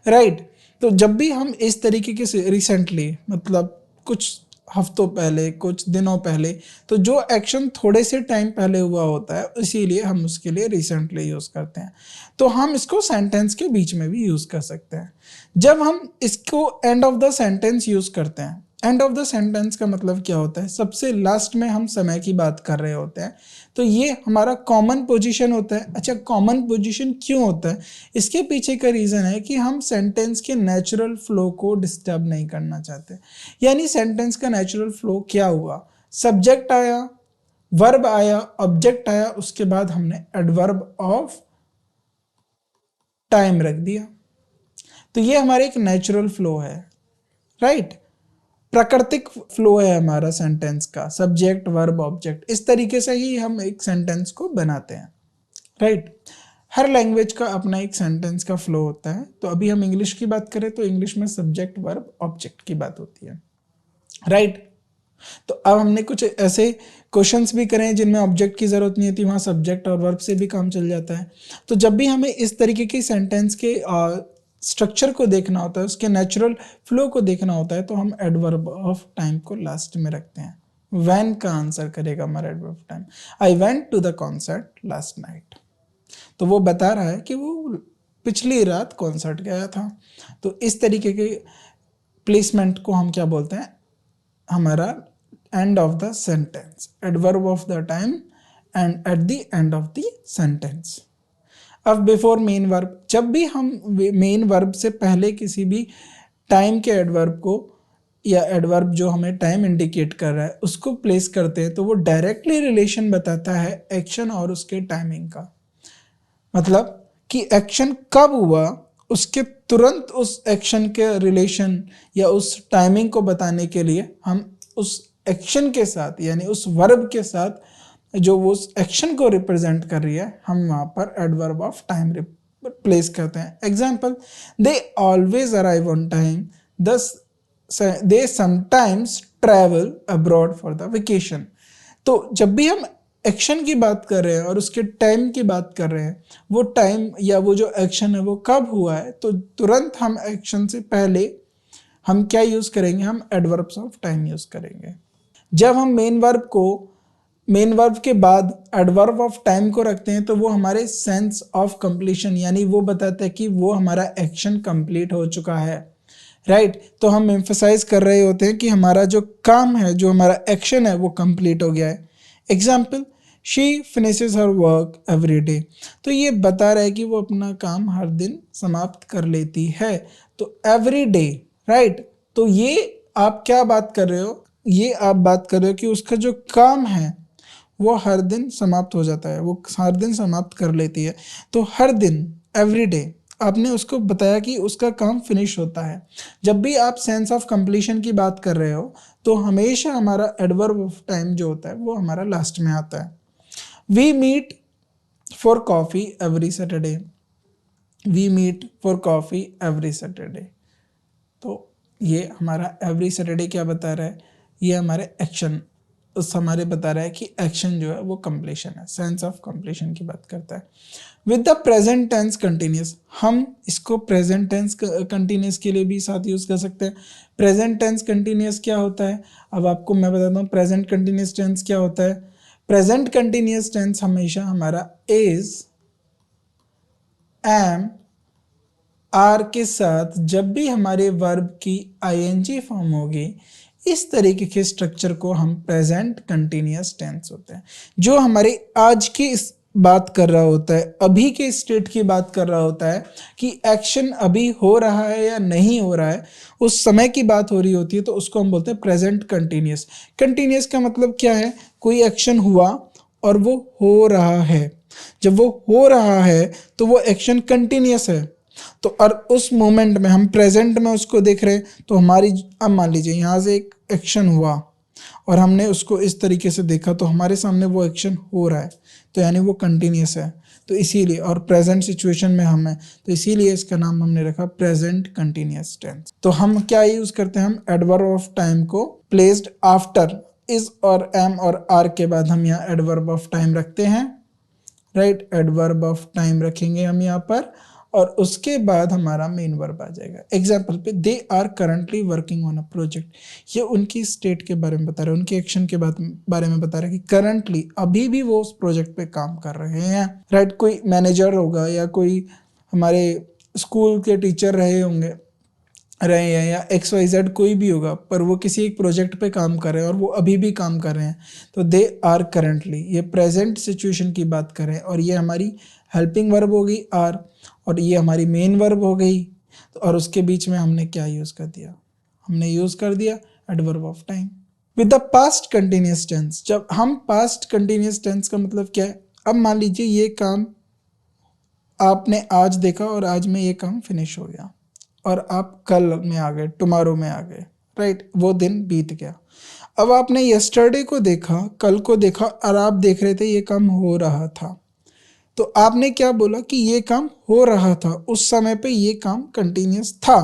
right. तो जब भी हम इस तरीके के रिसेंटली मतलब कुछ हफ्तों पहले, कुछ दिनों पहले, तो जो एक्शन थोड़े से टाइम पहले हुआ होता है इसीलिए हम उसके लिए रिसेंटली यूज़ करते हैं। तो हम इसको सेंटेंस के बीच में भी यूज़ कर सकते हैं। जब हम इसको end of the sentence use करते हैं, एंड ऑफ द सेंटेंस का मतलब क्या होता है, सबसे लास्ट में हम समय की बात कर रहे होते हैं, तो ये हमारा कॉमन पोजीशन होता है। अच्छा, कॉमन पोजीशन क्यों होता है, इसके पीछे का रीज़न है कि हम सेंटेंस के नेचुरल फ्लो को डिस्टर्ब नहीं करना चाहते। यानी सेंटेंस का नेचुरल फ्लो क्या हुआ, सब्जेक्ट आया, वर्ब आया, ऑब्जेक्ट आया, उसके बाद हमने एडवर्ब ऑफ टाइम रख दिया। तो ये हमारा एक नेचुरल फ्लो है, राइट। प्राकृतिक फ्लो है हमारा सेंटेंस का, सब्जेक्ट वर्ब ऑब्जेक्ट, इस तरीके से ही हम एक सेंटेंस को बनाते हैं, राइट। हर लैंग्वेज का अपना एक सेंटेंस का फ्लो होता है। तो अभी हम इंग्लिश की बात करें तो इंग्लिश में सब्जेक्ट वर्ब ऑब्जेक्ट की बात होती है, राइट। तो अब हमने कुछ ऐसे क्वेश्चंस भी करे हैं जिनमें ऑब्जेक्ट की जरूरत नहीं होती, वहाँ सब्जेक्ट और वर्ब से भी काम चल जाता है। तो जब भी हमें इस तरीके के सेंटेंस के स्ट्रक्चर को देखना होता है, उसके नेचुरल फ्लो को देखना होता है, तो हम एडवर्ब ऑफ टाइम को लास्ट में रखते हैं। वैन का आंसर करेगा हमारा adverb of time. I went to the concert last night, तो वो बता रहा है कि वो पिछली रात कॉन्सर्ट गया था। तो इस तरीके के प्लेसमेंट को हम क्या बोलते हैं, हमारा end of the sentence, adverb of the time and at the end of the sentence. अब बिफोर मेन वर्ब, जब भी हम मेन वर्ब से पहले किसी भी टाइम के एडवर्ब को या एडवर्ब जो हमें टाइम इंडिकेट कर रहा है उसको प्लेस करते हैं, तो वो डायरेक्टली रिलेशन बताता है एक्शन और उसके टाइमिंग का। मतलब कि एक्शन कब हुआ, उसके तुरंत उस एक्शन के रिलेशन या उस टाइमिंग को बताने के लिए हम उस एक्शन के साथ यानी उस वर्ब के साथ जो वो उस एक्शन को रिप्रेजेंट कर रही है, हम वहाँ पर एडवर्ब ऑफ टाइम प्लेस करते हैं। Example, they always arrive on time, दस they sometimes travel abroad for the vacation. तो जब भी हम एक्शन की बात कर रहे हैं और उसके टाइम की बात कर रहे हैं, वो टाइम या वो जो एक्शन है वो कब हुआ है, तो तुरंत हम एक्शन से पहले हम क्या यूज़ करेंगे, हम एडवर्ब्स ऑफ टाइम यूज़ करेंगे। जब हम मेन वर्ब के बाद एडवर्ब ऑफ टाइम को रखते हैं, तो वो हमारे सेंस ऑफ कंप्लीशन यानी वो बताता है कि वो हमारा एक्शन कंप्लीट हो चुका है, राइट। तो हम एम्फसाइज कर रहे होते हैं कि हमारा जो काम है, जो हमारा एक्शन है वो कंप्लीट हो गया है। Example, she finishes her work every day, तो ये बता रहा है कि वो अपना काम हर दिन समाप्त कर लेती है। तो एवरी डे, राइट। तो ये आप क्या बात कर रहे हो, ये आप बात कर रहे हो कि उसका जो काम है वो हर दिन समाप्त हो जाता है, वो हर दिन समाप्त कर लेती है। तो हर दिन, एवरी डे, आपने उसको बताया कि उसका काम फिनिश होता है। जब भी आप सेंस ऑफ कंप्लीशन की बात कर रहे हो तो हमेशा हमारा एडवर्ब ऑफ टाइम जो होता है वो हमारा लास्ट में आता है। We meet for coffee every Saturday, we meet for coffee every Saturday. तो ये हमारा एवरी सैटरडे क्या बता रहा है, ये हमारे एक्शन उस हमारे बता रहा है कि एक्शन जो है वो कंप्लीशन है, सेंस ऑफ कंप्लीशन की बात करता है। With the present tense continuous, हम इसको प्रेजेंट टेंस कंटिन्यूस के लिए भी साथ यूज़ कर सकते हैं। प्रेजेंट टेंस कंटिन्यूस क्या होता है, अब आपको मैं बताता हूँ प्रेजेंट कंटिन्यूस टेंस क्या होता है। प्रेजेंट कंटिन्यूस टेंस हमेशा हमारा इज, एम, आर के साथ जब भी हमारे वर्ब की आईएनजी फॉर्म होगी, इस तरीके के स्ट्रक्चर को हम प्रेजेंट कंटिन्यूअस टेंस होते हैं। जो हमारे आज की इस बात कर रहा होता है, अभी के स्टेट की बात कर रहा होता है कि एक्शन अभी हो रहा है या नहीं हो रहा है, उस समय की बात हो रही होती है, तो उसको हम बोलते हैं प्रेजेंट कंटिन्यूअस। कंटिन्यूअस का मतलब क्या है, कोई एक्शन हुआ और वो हो रहा है। जब वो हो रहा है तो वो एक्शन कंटिन्यूअस है। तो और उस मोमेंट में हम प्रेजेंट में उसको देख रहे हैं, तो हमारी, अब मान लीजिए यहाँ से एक एक्शन हुआ और हमने उसको इस तरीके से देखा, तो हमारे सामने वो एक्शन हो रहा है, तो यानी वो कंटिन्यूस है। तो इसीलिए, और प्रेजेंट सिचुएशन में हम हैं, तो इसीलिए इसका नाम हमने रखा प्रेजेंट कंटिन्यूस टेंस। तो हम क्या यूज करते हैं, हम एडवर्ब ऑफ टाइम को प्लेस्ड आफ्टर इज और एम और आर के बाद हम यहाँ एडवर्ब ऑफ टाइम रखते हैं, राइट। एडवर्ब ऑफ टाइम रखेंगे हम यहाँ पर, और उसके बाद हमारा मेन वर्ब आ जाएगा। एग्जाम्पल पे, they are currently working on a project, ये उनकी स्टेट के बारे में बता रहे हैं, उनके एक्शन के बारे में बता रहे हैं कि करंटली अभी भी वो उस प्रोजेक्ट पे काम कर रहे हैं, राइट। कोई मैनेजर होगा या कोई हमारे स्कूल के टीचर रहे हैं या XYZ कोई भी होगा, पर वो किसी एक प्रोजेक्ट पे काम कर रहे हैं और वो अभी भी काम कर रहे हैं, तो दे आर करंटली, ये प्रेजेंट सिचुएशन की बात करें, और ये हमारी हेल्पिंग वर्ब हो गई आर, और ये हमारी मेन वर्ब हो गई। तो और उसके बीच में हमने क्या यूज़ कर दिया, हमने यूज़ कर दिया adverb of time. With the past continuous tense, जब हम पास्ट कंटिन्यूस टेंस का मतलब क्या है, अब मान लीजिए ये काम आपने आज देखा और आज में ये काम फिनिश हो गया, और आप कल में आ गए, टुमारो में आ गए, राइट। वो दिन बीत गया। अब आपने यस्टरडे को देखा, कल को देखा, और आप देख रहे थे ये काम हो रहा था, तो आपने क्या बोला कि ये काम हो रहा था, उस समय पे ये काम कंटिन्यूस था,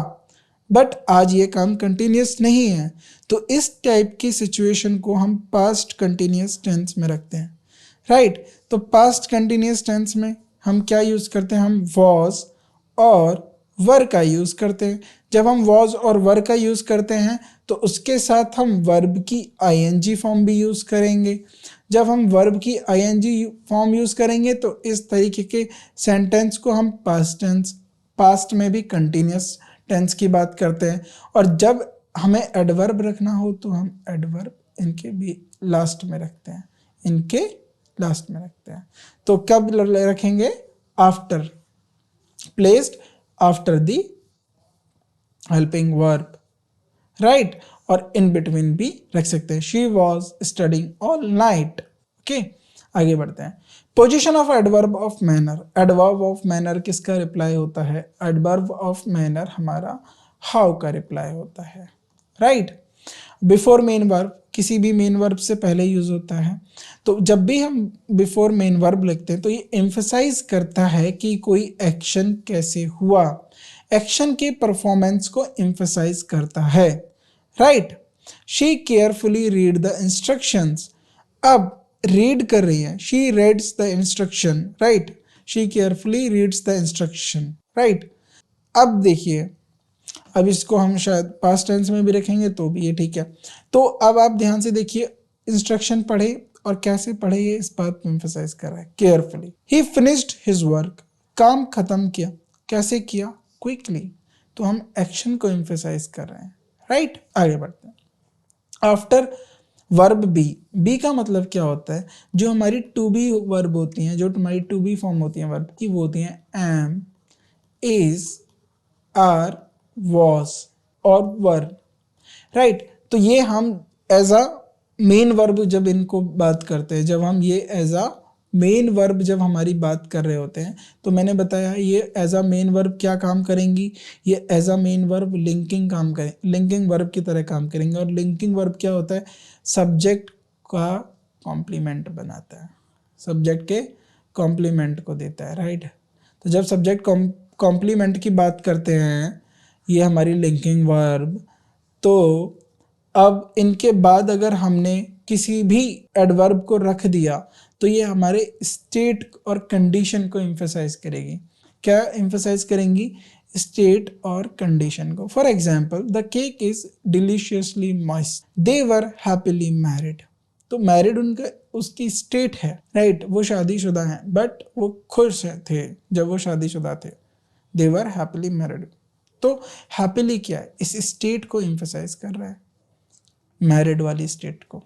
बट आज ये काम कंटिन्यूस नहीं है। तो इस टाइप की सिचुएशन को हम पास्ट कंटिन्यूस टेंस में रखते हैं, राइट। तो पास्ट कंटिन्यूस टेंस में हम क्या यूज़ करते हैं, हम वॉज और वर का यूज़ करते हैं। जब हम वॉज और वर का यूज़ करते हैं, तो उसके साथ हम वर्ब की आईएनजी फॉर्म भी यूज़ करेंगे। जब हम वर्ब की आईएनजी फॉर्म यूज़ करेंगे, तो इस तरीके के सेंटेंस को हम पास्ट में भी कंटिन्यूस टेंस की बात करते हैं। और जब हमें एडवर्ब रखना हो, तो हम एडवर्ब इनके भी लास्ट में रखते हैं, इनके लास्ट में रखते हैं। तो कब रखेंगे, after, placed after the helping verb, right. और इन बिटवीन भी रख सकते हैं, she was studying all night. Okay, आगे बढ़ते हैं। Position of adverb of manner, adverb of manner किसका रिप्लाई होता है, एडवर्ब ऑफ मैनर हमारा हाउ का रिप्लाई होता है, राइट। बिफोर मेन वर्ब, किसी भी मेन वर्ब से पहले यूज होता है। तो जब भी हम बिफोर मेन वर्ब लिखते हैं, तो ये एम्फसाइज करता है कि कोई एक्शन कैसे हुआ, एक्शन के परफॉर्मेंस को एम्फसाइज करता है, right. She carefully read the instructions, अब रीड कर रही है, she reads the instruction, right. She carefully reads the instruction, right. अब देखिए, अब इसको हम शायद पास्ट टेंस में भी रखेंगे तो भी ये ठीक है। तो अब आप ध्यान से देखिए, इंस्ट्रक्शन पढ़े और कैसे पढ़े, ये इस बात पे एम्फसाइज कर रहा है, केयरफुली। ही फिनिश्ड हिज वर्क, काम खत्म किया, कैसे किया, क्विकली। तो हम एक्शन को एम्फसाइज कर रहे हैं, राइट। आगे बढ़ते हैं। आफ्टर वर्ब बी का मतलब क्या होता है, जो हमारी टू बी वर्ब होती हैं, जो हमारी टू बी फॉर्म होती हैं वर्ब की, वो होती हैं एम, इज, आर, वॉज और वर, राइट। तो ये हम एज अ मेन वर्ब जब इनको बात करते हैं, जब हम ये एज अ मेन वर्ब जब हमारी बात कर रहे होते हैं, तो मैंने बताया ये एज अ मेन वर्ब क्या काम करेंगी, ये as a main verb linking काम करें, लिंकिंग वर्ब की तरह काम करेंगे। और लिंकिंग वर्ब क्या होता है, सब्जेक्ट का कॉम्प्लीमेंट बनाता है, सब्जेक्ट के कॉम्प्लीमेंट को देता है, राइट। तो जब सब्जेक्ट कॉम्प्लीमेंट की बात करते हैं, ये हमारी लिंकिंग वर्ब, तो अब इनके बाद अगर हमने किसी भी एडवर्ब को रख दिया तो ये हमारे स्टेट और कंडीशन को एम्फसाइज करेगी। क्या एम्फसाइज करेंगी? स्टेट और कंडीशन को। For example, the cake is deliciously moist, they were happily married. तो मैरिड उनका उसकी स्टेट है, राइट, वो शादीशुदा हैं, बट वो खुश थे जब वो शादीशुदा थे। दे वर हैप्पीली मैरिड। तो हैप्पीली क्या है? इस स्टेट को एम्फसाइज कर रहा है, मैरिड वाली स्टेट को।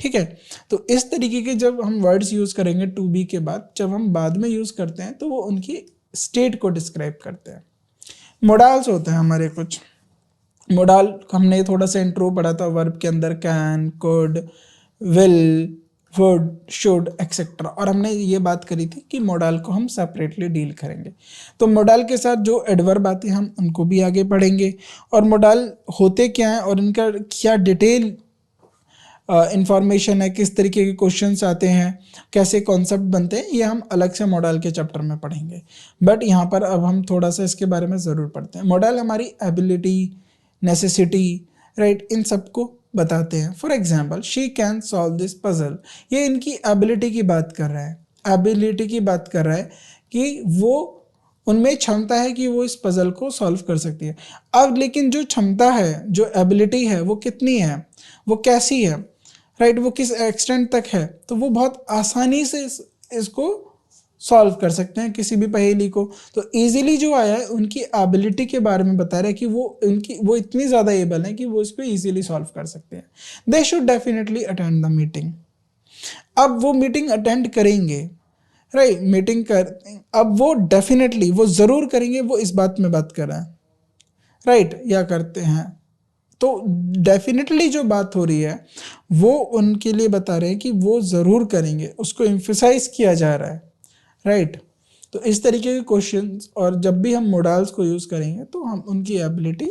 ठीक है, तो इस तरीके के जब हम वर्ड्स यूज करेंगे टू बी के बाद, जब हम बाद में यूज करते हैं तो वो उनकी स्टेट को डिस्क्राइब करते हैं। मोडाल्स होते हैं हमारे कुछ। मोडाल हमने थोड़ा सा इंट्रो पढ़ा था वर्ब के अंदर, can, could, will, would, should etcetera, और हमने ये बात करी थी कि मोडाल को हम सेपरेटली डील करेंगे। तो मोडाल के साथ जो एडवर्ब आते हैं हम उनको भी आगे पढ़ेंगे, और मोडाल होते क्या हैं और इनका क्या डिटेल इंफॉर्मेशन है, किस तरीके के क्वेश्चंस आते हैं, कैसे कॉन्सेप्ट बनते हैं, ये हम अलग से मोडाल के चैप्टर में पढ़ेंगे। बट यहाँ पर अब हम थोड़ा सा इसके बारे में ज़रूर पढ़ते हैं। मोडाल हमारी एबिलिटी, नेसेसिटी, राइट, इन सबको बताते हैं। For example, she can solve this puzzle, ये इनकी एबिलिटी की बात कर रहा है, एबिलिटी की बात कर रहा है कि वो उनमें क्षमता है कि वो इस पजल को सॉल्व कर सकती है। अब लेकिन जो क्षमता है, जो एबिलिटी है, वो कितनी है, वो कैसी है, राइट, वो किस एक्सटेंट तक है, तो वो बहुत आसानी से इसको सॉल्व कर सकते हैं किसी भी पहेली को। तो इजीली जो आया है उनकी एबिलिटी के बारे में बता रहा है कि वो इतनी ज़्यादा एबल है कि वो इसको इजीली सॉल्व कर सकते हैं। They should definitely attend the meeting. अब वो मीटिंग अटेंड करेंगे, राइट, मीटिंग कर, अब वो डेफिनेटली, वो ज़रूर करेंगे, वो इस बात में बात कर रहा है, राइट, या करते हैं। तो डेफिनेटली जो बात हो रही है वो उनके लिए बता रहे हैं कि वो ज़रूर करेंगे, उसको एम्फसाइज किया जा रहा है, राइट। तो इस तरीके के क्वेश्चंस, और जब भी हम मोडाल्स को यूज़ करेंगे तो हम उनकी एबिलिटी,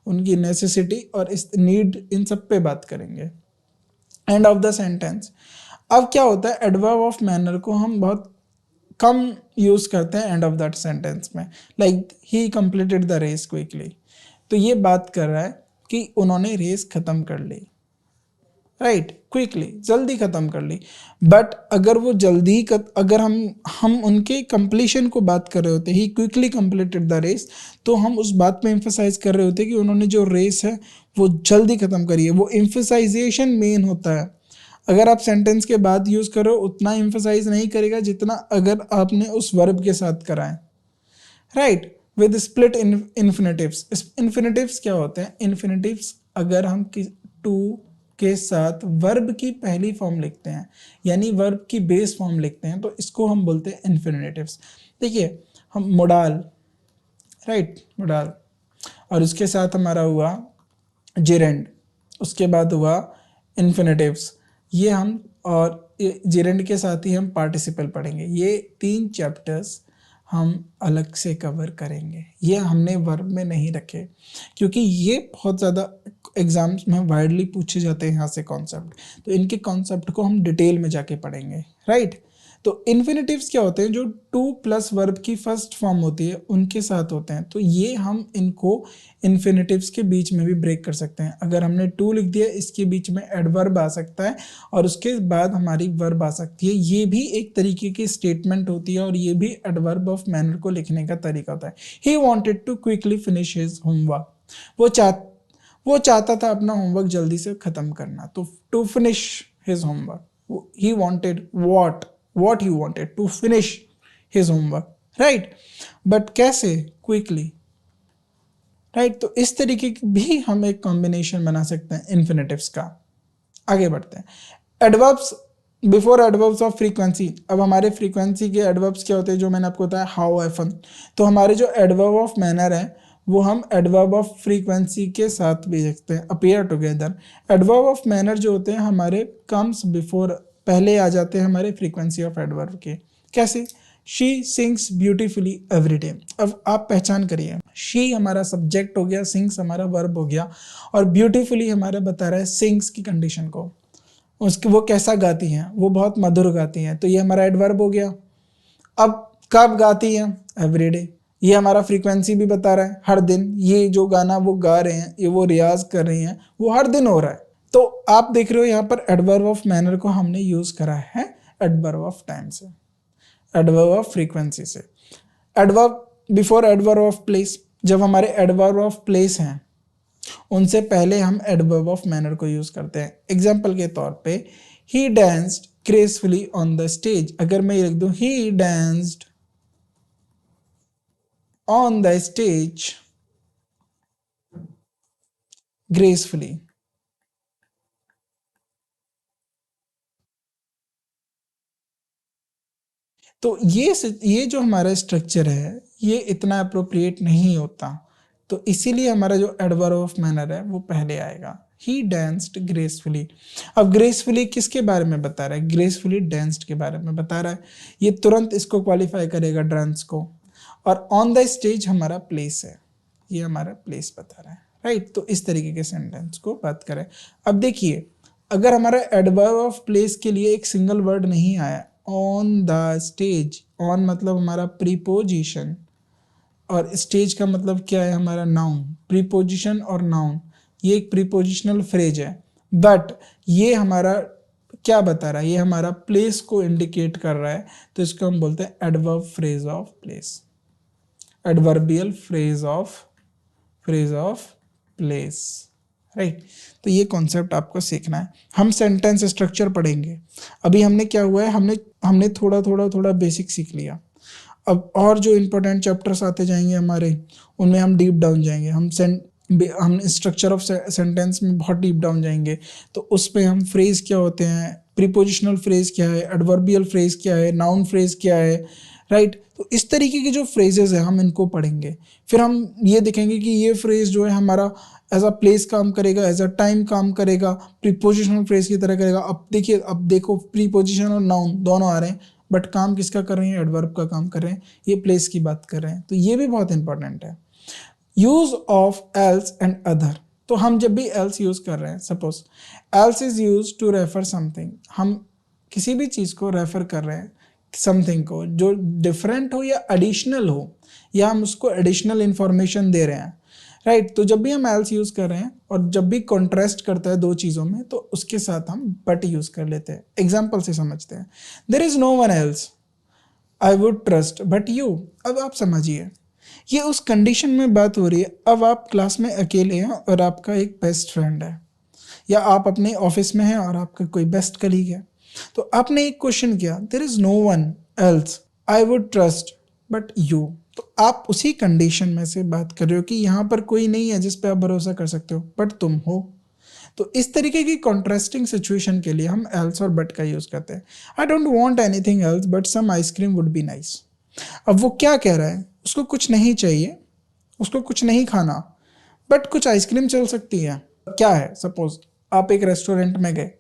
उनकी नेसेसिटी और इस नीड, इन सब पे बात करेंगे। एंड ऑफ द सेंटेंस, अब क्या होता है, एडवर्ब ऑफ मैनर को हम बहुत कम यूज़ करते हैं एंड ऑफ दैट सेंटेंस में। Like he completed the race quickly, तो ये बात कर रहा है कि उन्होंने रेस ख़त्म कर ली, राइट, क्विकली, जल्दी ख़त्म कर ली। बट अगर वो जल्दी अगर हम उनके कंप्लीशन को बात कर रहे होते, ही क्विकली कंप्लीटेड द रेस, तो हम उस बात पे एम्फसाइज कर रहे होते कि उन्होंने जो रेस है वो जल्दी ख़त्म करी है। वो एम्फसाइजेशन मेन होता है। अगर आप सेंटेंस के बाद यूज़ करो उतना एम्फसाइज नहीं करेगा जितना अगर आपने उस वर्ब के साथ करा है, right. With split infinitives, infinitives क्या होते हैं? इन्फिनेटिव्स अगर हम टू के साथ वर्ब की पहली फॉर्म लिखते हैं, यानी वर्ब की बेस फॉर्म लिखते हैं, तो इसको हम बोलते हैं इन्फिनेटिव्स। देखिए, हम मोडाल, राइट, मोडाल, और उसके साथ हमारा हुआ जेरेंड, उसके बाद हुआ इन्फिनेटिव्स, ये हम, और जेरेंड के साथ ही हम पार्टिसिपल पढ़ेंगे। ये 3 चैप्टर्स हम अलग से कवर करेंगे, ये हमने वर्ब में नहीं रखे क्योंकि ये बहुत ज़्यादा एग्जाम्स में वाइडली पूछे जाते हैं यहाँ से कॉन्सेप्ट, तो इनके कॉन्सेप्ट को हम डिटेल में जाके पढ़ेंगे, राइट। तो इन्फिनेटिव्स क्या होते हैं? जो 2 प्लस वर्ब की फर्स्ट फॉर्म होती है उनके साथ होते हैं। तो ये हम इनको इन्फिनेटिव्स के बीच में भी ब्रेक कर सकते हैं। अगर हमने 2 लिख दिया, इसके बीच में एडवर्ब आ सकता है और उसके बाद हमारी वर्ब आ सकती है। ये भी एक तरीके की स्टेटमेंट होती है और ये भी एडवर्ब ऑफ मैनर को लिखने का तरीका होता है। He wanted to quickly finish his homework, वो चाहता था अपना होमवर्क जल्दी से ख़त्म करना। तो to finish his homework, he wanted what he wanted to finish his homework, right, but कैसे? quickly, right। तो इस तरीके की भी हम एक कॉम्बिनेशन बना सकते हैं इन्फिनेटिव्स का। आगे बढ़ते हैं, adverbs, before adverbs of frequency. अब हमारे फ्रीक्वेंसी के एडवर्ब्स क्या होते हैं, जो मैंने आपको बताया, हाउ, ऑफन। तो हमारे जो एडवर्ब ऑफ मैनर है वो हम एडवर्ब ऑफ फ्रीक्वेंसी के साथ भी देखते हैं, appear together. Adverb of manner जो होते हैं हमारे कम्स बिफोर, पहले आ जाते हैं हमारे फ्रीक्वेंसी ऑफ एडवर्ब के। कैसे? She sings beautifully every day. अब आप पहचान करिए, शी हमारा सब्जेक्ट हो गया, सिंग्स हमारा वर्ब हो गया, और ब्यूटीफुली हमारा बता रहा है सिंग्स की कंडीशन को, उसकी वो कैसा गाती हैं, वो बहुत मधुर गाती हैं, तो ये हमारा एडवर्ब हो गया। अब कब गाती हैं? Every day. ये हमारा फ्रीक्वेंसी भी बता रहा है, हर दिन। ये जो गाना वो गा रहे हैं, ये वो रियाज कर रही हैं, वो हर दिन हो रहा है, तो आप देख रहे हो यहाँ पर एडवर्ब ऑफ मैनर को हमने यूज करा है एडवर्ब ऑफ टाइम से, एडवर्ब ऑफ फ्रीक्वेंसी से। Adverb before adverb of place, जब हमारे एडवर्ब ऑफ प्लेस हैं उनसे पहले हम एडवर्ब ऑफ मैनर को यूज करते हैं। एग्जाम्पल के तौर पे he danced gracefully on the stage, अगर मैं ये लिख दूं he danced on the stage gracefully, तो ये जो हमारा स्ट्रक्चर है ये इतना अप्रोप्रिएट नहीं होता, तो इसीलिए हमारा जो एडवर्ब ऑफ मैनर है वो पहले आएगा। ही डांस्ड ग्रेसफुली। अब ग्रेसफुली किसके बारे में बता रहा है? ग्रेसफुली डांस्ड के बारे में बता रहा है, ये तुरंत इसको क्वालिफाई करेगा डांस को। और ऑन द स्टेज हमारा प्लेस है, ये हमारा प्लेस बता रहा है, राइट। तो इस तरीके के सेंटेंस को बात करें। अब देखिए अगर हमारा एडवर्ब ऑफ प्लेस के लिए एक सिंगल वर्ड नहीं आया, ऑन द स्टेज, ऑन मतलब हमारा प्रीपोजिशन और स्टेज का मतलब क्या है? हमारा नाउन। प्रीपोजिशन और नाउन ये एक प्रीपोजिशनल फ्रेज है, बट ये हमारा क्या बता रहा है? ये हमारा प्लेस को इंडिकेट कर रहा है, तो इसको हम बोलते हैं adverb phrase of place, adverbial phrase of place, right. तो ये कॉन्सेप्ट आपको सीखना है। हम सेंटेंस स्ट्रक्चर पढ़ेंगे। अभी हमने क्या हुआ है, हमने थोड़ा बेसिक सीख लिया। अब और जो इम्पोर्टेंट चैप्टर्स आते जाएंगे हमारे, उनमें हम डीप डाउन जाएंगे। हम स्ट्रक्चर ऑफ सेंटेंस में बहुत डीप डाउन जाएंगे, तो उसमें हम फ्रेज क्या होते हैं, प्रीपोजिशनल फ्रेज क्या है, एडवर्बियल फ्रेज क्या है, नाउन फ्रेज क्या है, राइट। तो इस तरीके के जो फ्रेजेस है हम इनको पढ़ेंगे। फिर हम ये देखेंगे कि ये फ्रेज जो है हमारा एज अ प्लेस काम करेगा, एज अ टाइम काम करेगा, प्रीपोजिशनल फ्रेज की तरह करेगा। अब देखो प्रीपोजिशन और नाउन दोनों आ रहे हैं, बट काम किसका कर रहे हैं? एडवर्ब का काम कर रहे हैं, ये प्लेस की बात कर रहे हैं, तो ये भी बहुत इंपॉर्टेंट है। Use of else and other, तो हम जब भी एल्स यूज कर रहे हैं, suppose else is use to refer something, हम किसी भी चीज को रेफर कर रहे हैं, समथिंग को जो डिफरेंट हो या एडिशनल हो, या हम उसको एडिशनल इंफॉर्मेशन दे रहे हैं, राइट। तो जब भी हम एल्स यूज कर रहे हैं और जब भी कॉन्ट्रास्ट करता है दो चीजों में, तो उसके साथ हम बट यूज कर लेते हैं। एग्जाम्पल से समझते हैं। There is no one else I would trust but you. अब आप समझिए, ये उस कंडीशन में बात हो रही है, अब आप क्लास में अकेले हैं और आपका एक बेस्ट फ्रेंड है, या आप अपने ऑफिस में हैं और आपका कोई बेस्ट कलीग है। तो आपने एक क्वेश्चन किया, there is no one else I would trust but you. तो आप उसी कंडीशन में से बात कर रहे हो कि यहाँ पर कोई नहीं है जिस पे आप भरोसा कर सकते हो, बट तुम हो। तो इस तरीके की कॉन्ट्रास्टिंग सिचुएशन के लिए हम एल्स और बट का यूज करते हैं। I don't want anything else but some ice cream would be nice. अब वो क्या कह रहा है? उसको कुछ नहीं चाहिए, उसको कुछ नहीं खाना, बट कुछ आइसक्रीम चल सकती है। क्या है? सपोज आप एक रेस्टोरेंट में गए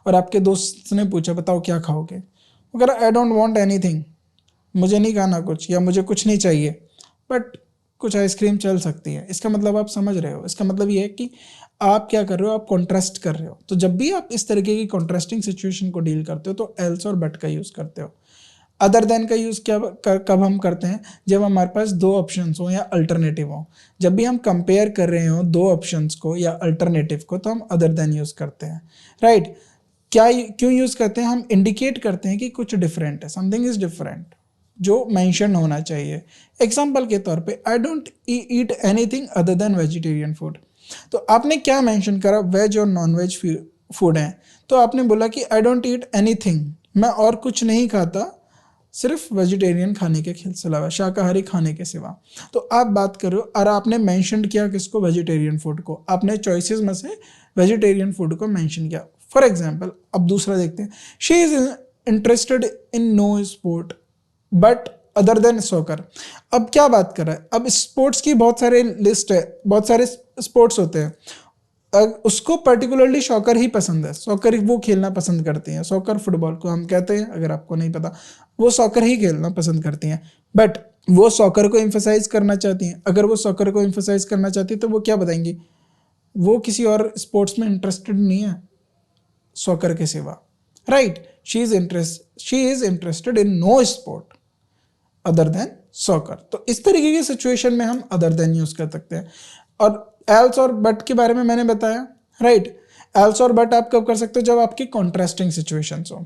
और आपके दोस्त ने पूछा बताओ क्या खाओगे, वो कह रहा आई डोंट वांट एनीथिंग, मुझे नहीं खाना कुछ, या मुझे कुछ नहीं चाहिए, बट कुछ आइसक्रीम चल सकती है। इसका मतलब आप समझ रहे हो, इसका मतलब ये है कि आप क्या कर रहे हो, आप कॉन्ट्रास्ट कर रहे हो। तो जब भी आप इस तरीके की कॉन्ट्रास्टिंग सिचुएशन को डील करते हो तो एल्स और बट का यूज़ करते हो। अदर देन का यूज़ कब हम करते हैं? जब हमारे पास दो ऑप्शंस हो या अल्टरनेटिव हो। जब भी हम कंपेयर कर रहे हो दो ऑप्शंस को या अल्टरनेटिव को, तो हम अदर देन यूज़ करते हैं, राइट। क्यों यूज़ करते हैं? हम इंडिकेट करते हैं कि कुछ डिफरेंट है, समथिंग इज डिफरेंट, जो मेंशन होना चाहिए। एग्जाम्पल के तौर पे I don't eat anything other than vegetarian food. तो आपने क्या मेंशन करा? वेज और नॉन वेज फूड हैं, तो आपने बोला कि आई डोंट ईट एनीथिंग, मैं और कुछ नहीं खाता सिर्फ वेजिटेरियन खाने के सिवा, शाकाहारी खाने के सिवा। तो आप बात कर रहे हो और आपने मेंशन किया किसको? वेजिटेरियन फूड को। आपने चॉइसेस में से वेजिटेरियन फूड को मेंशन किया। फॉर एग्जांपल अब दूसरा देखते हैं, she is interested in no sport but other than soccer. अब क्या बात कर रहा है? अब स्पोर्ट्स की बहुत सारे लिस्ट है, बहुत सारे स्पोर्ट्स होते हैं, उसको पर्टिकुलरली सॉकर ही पसंद है, सॉकर वो खेलना पसंद करती हैं, सॉकर फुटबॉल को हम कहते हैं, अगर आपको नहीं पता, वो सॉकर ही खेलना पसंद करती हैं। बट वो सॉकर को एम्फसाइज करना चाहती हैं। अगर वो सॉकर को एम्फसाइज करना चाहती है तो वो क्या बताएंगी? वो किसी और स्पोर्ट्स में इंटरेस्टेड नहीं है सॉकर के सिवा, right. She is interested in no sport other than soccer. तो इस तरीके की सिचुएशन में हम अदर देन यूज कर सकते हैं। और एल्स और बट के बारे में मैंने बताया, राइट। एल्स और बट आप कब कर सकते हो, जब आपकी कॉन्ट्रास्टिंग सिचुएशंस हो।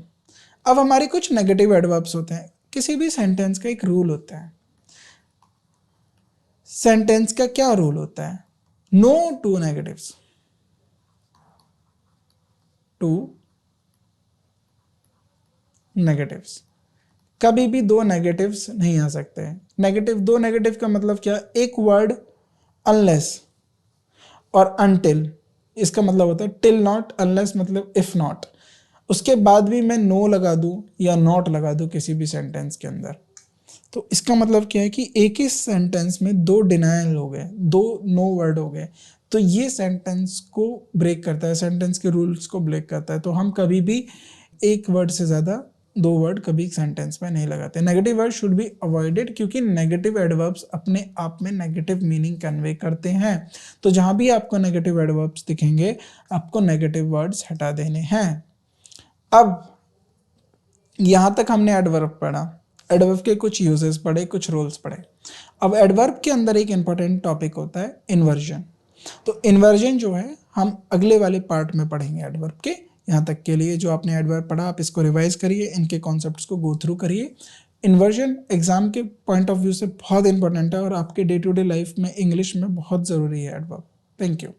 अब हमारे कुछ नेगेटिव एडवर्ब्स होते हैं। किसी भी सेंटेंस का एक रूल होता है। सेंटेंस का क्या रूल होता है? No two negatives, two negatives, कभी भी दो नेगेटिव्स नहीं आ सकते हैं। नेगेटिव, दो नेगेटिव का मतलब क्या? एक वर्ड अनलेस और अनटिल, इसका मतलब होता है टिल नॉट, अनलेस मतलब इफ नॉट। उसके बाद भी मैं नो लगा दूं या नॉट लगा दूं किसी भी सेंटेंस के अंदर, तो इसका मतलब क्या है कि एक ही सेंटेंस में दो डिनायल हो गए, दो नो वर्ड हो गए, तो ये सेंटेंस को ब्रेक करता है, सेंटेंस के रूल्स को ब्रेक करता है। तो हम कभी भी एक वर्ड से ज़्यादा दो वर्ड कभी सेंटेंस में नहीं लगाते। Negative word should be avoided, क्योंकि नेगेटिव एडवर्ब्स अपने आप में नेगेटिव मीनिंग कन्वे करते हैं। तो जहाँ भी आपको नेगेटिव एडवर्ब्स दिखेंगे, आपको नेगेटिव वर्ड्स हटा देने हैं। अब यहाँ तक हमने एडवर्ब पढ़ा, एडवर्ब के कुछ यूजेस पढ़े, कुछ रूल्स पढ़े। अब एडवर्ब के अंदर एक इंपॉर्टेंट टॉपिक होता है इन्वर्जन। तो इन्वर्जन जो है हम अगले वाले पार्ट में पढ़ेंगे एडवर्ब के। यहाँ तक के लिए जो आपने एडवर्ब पढ़ा, आप इसको रिवाइज करिए, इनके कॉन्सेप्ट्स को गो थ्रू करिए। इन्वर्जन एग्जाम के पॉइंट ऑफ व्यू से बहुत इंपॉर्टेंट है और आपके डे टू डे लाइफ में इंग्लिश में बहुत ज़रूरी है एडवर्ब। Thank you.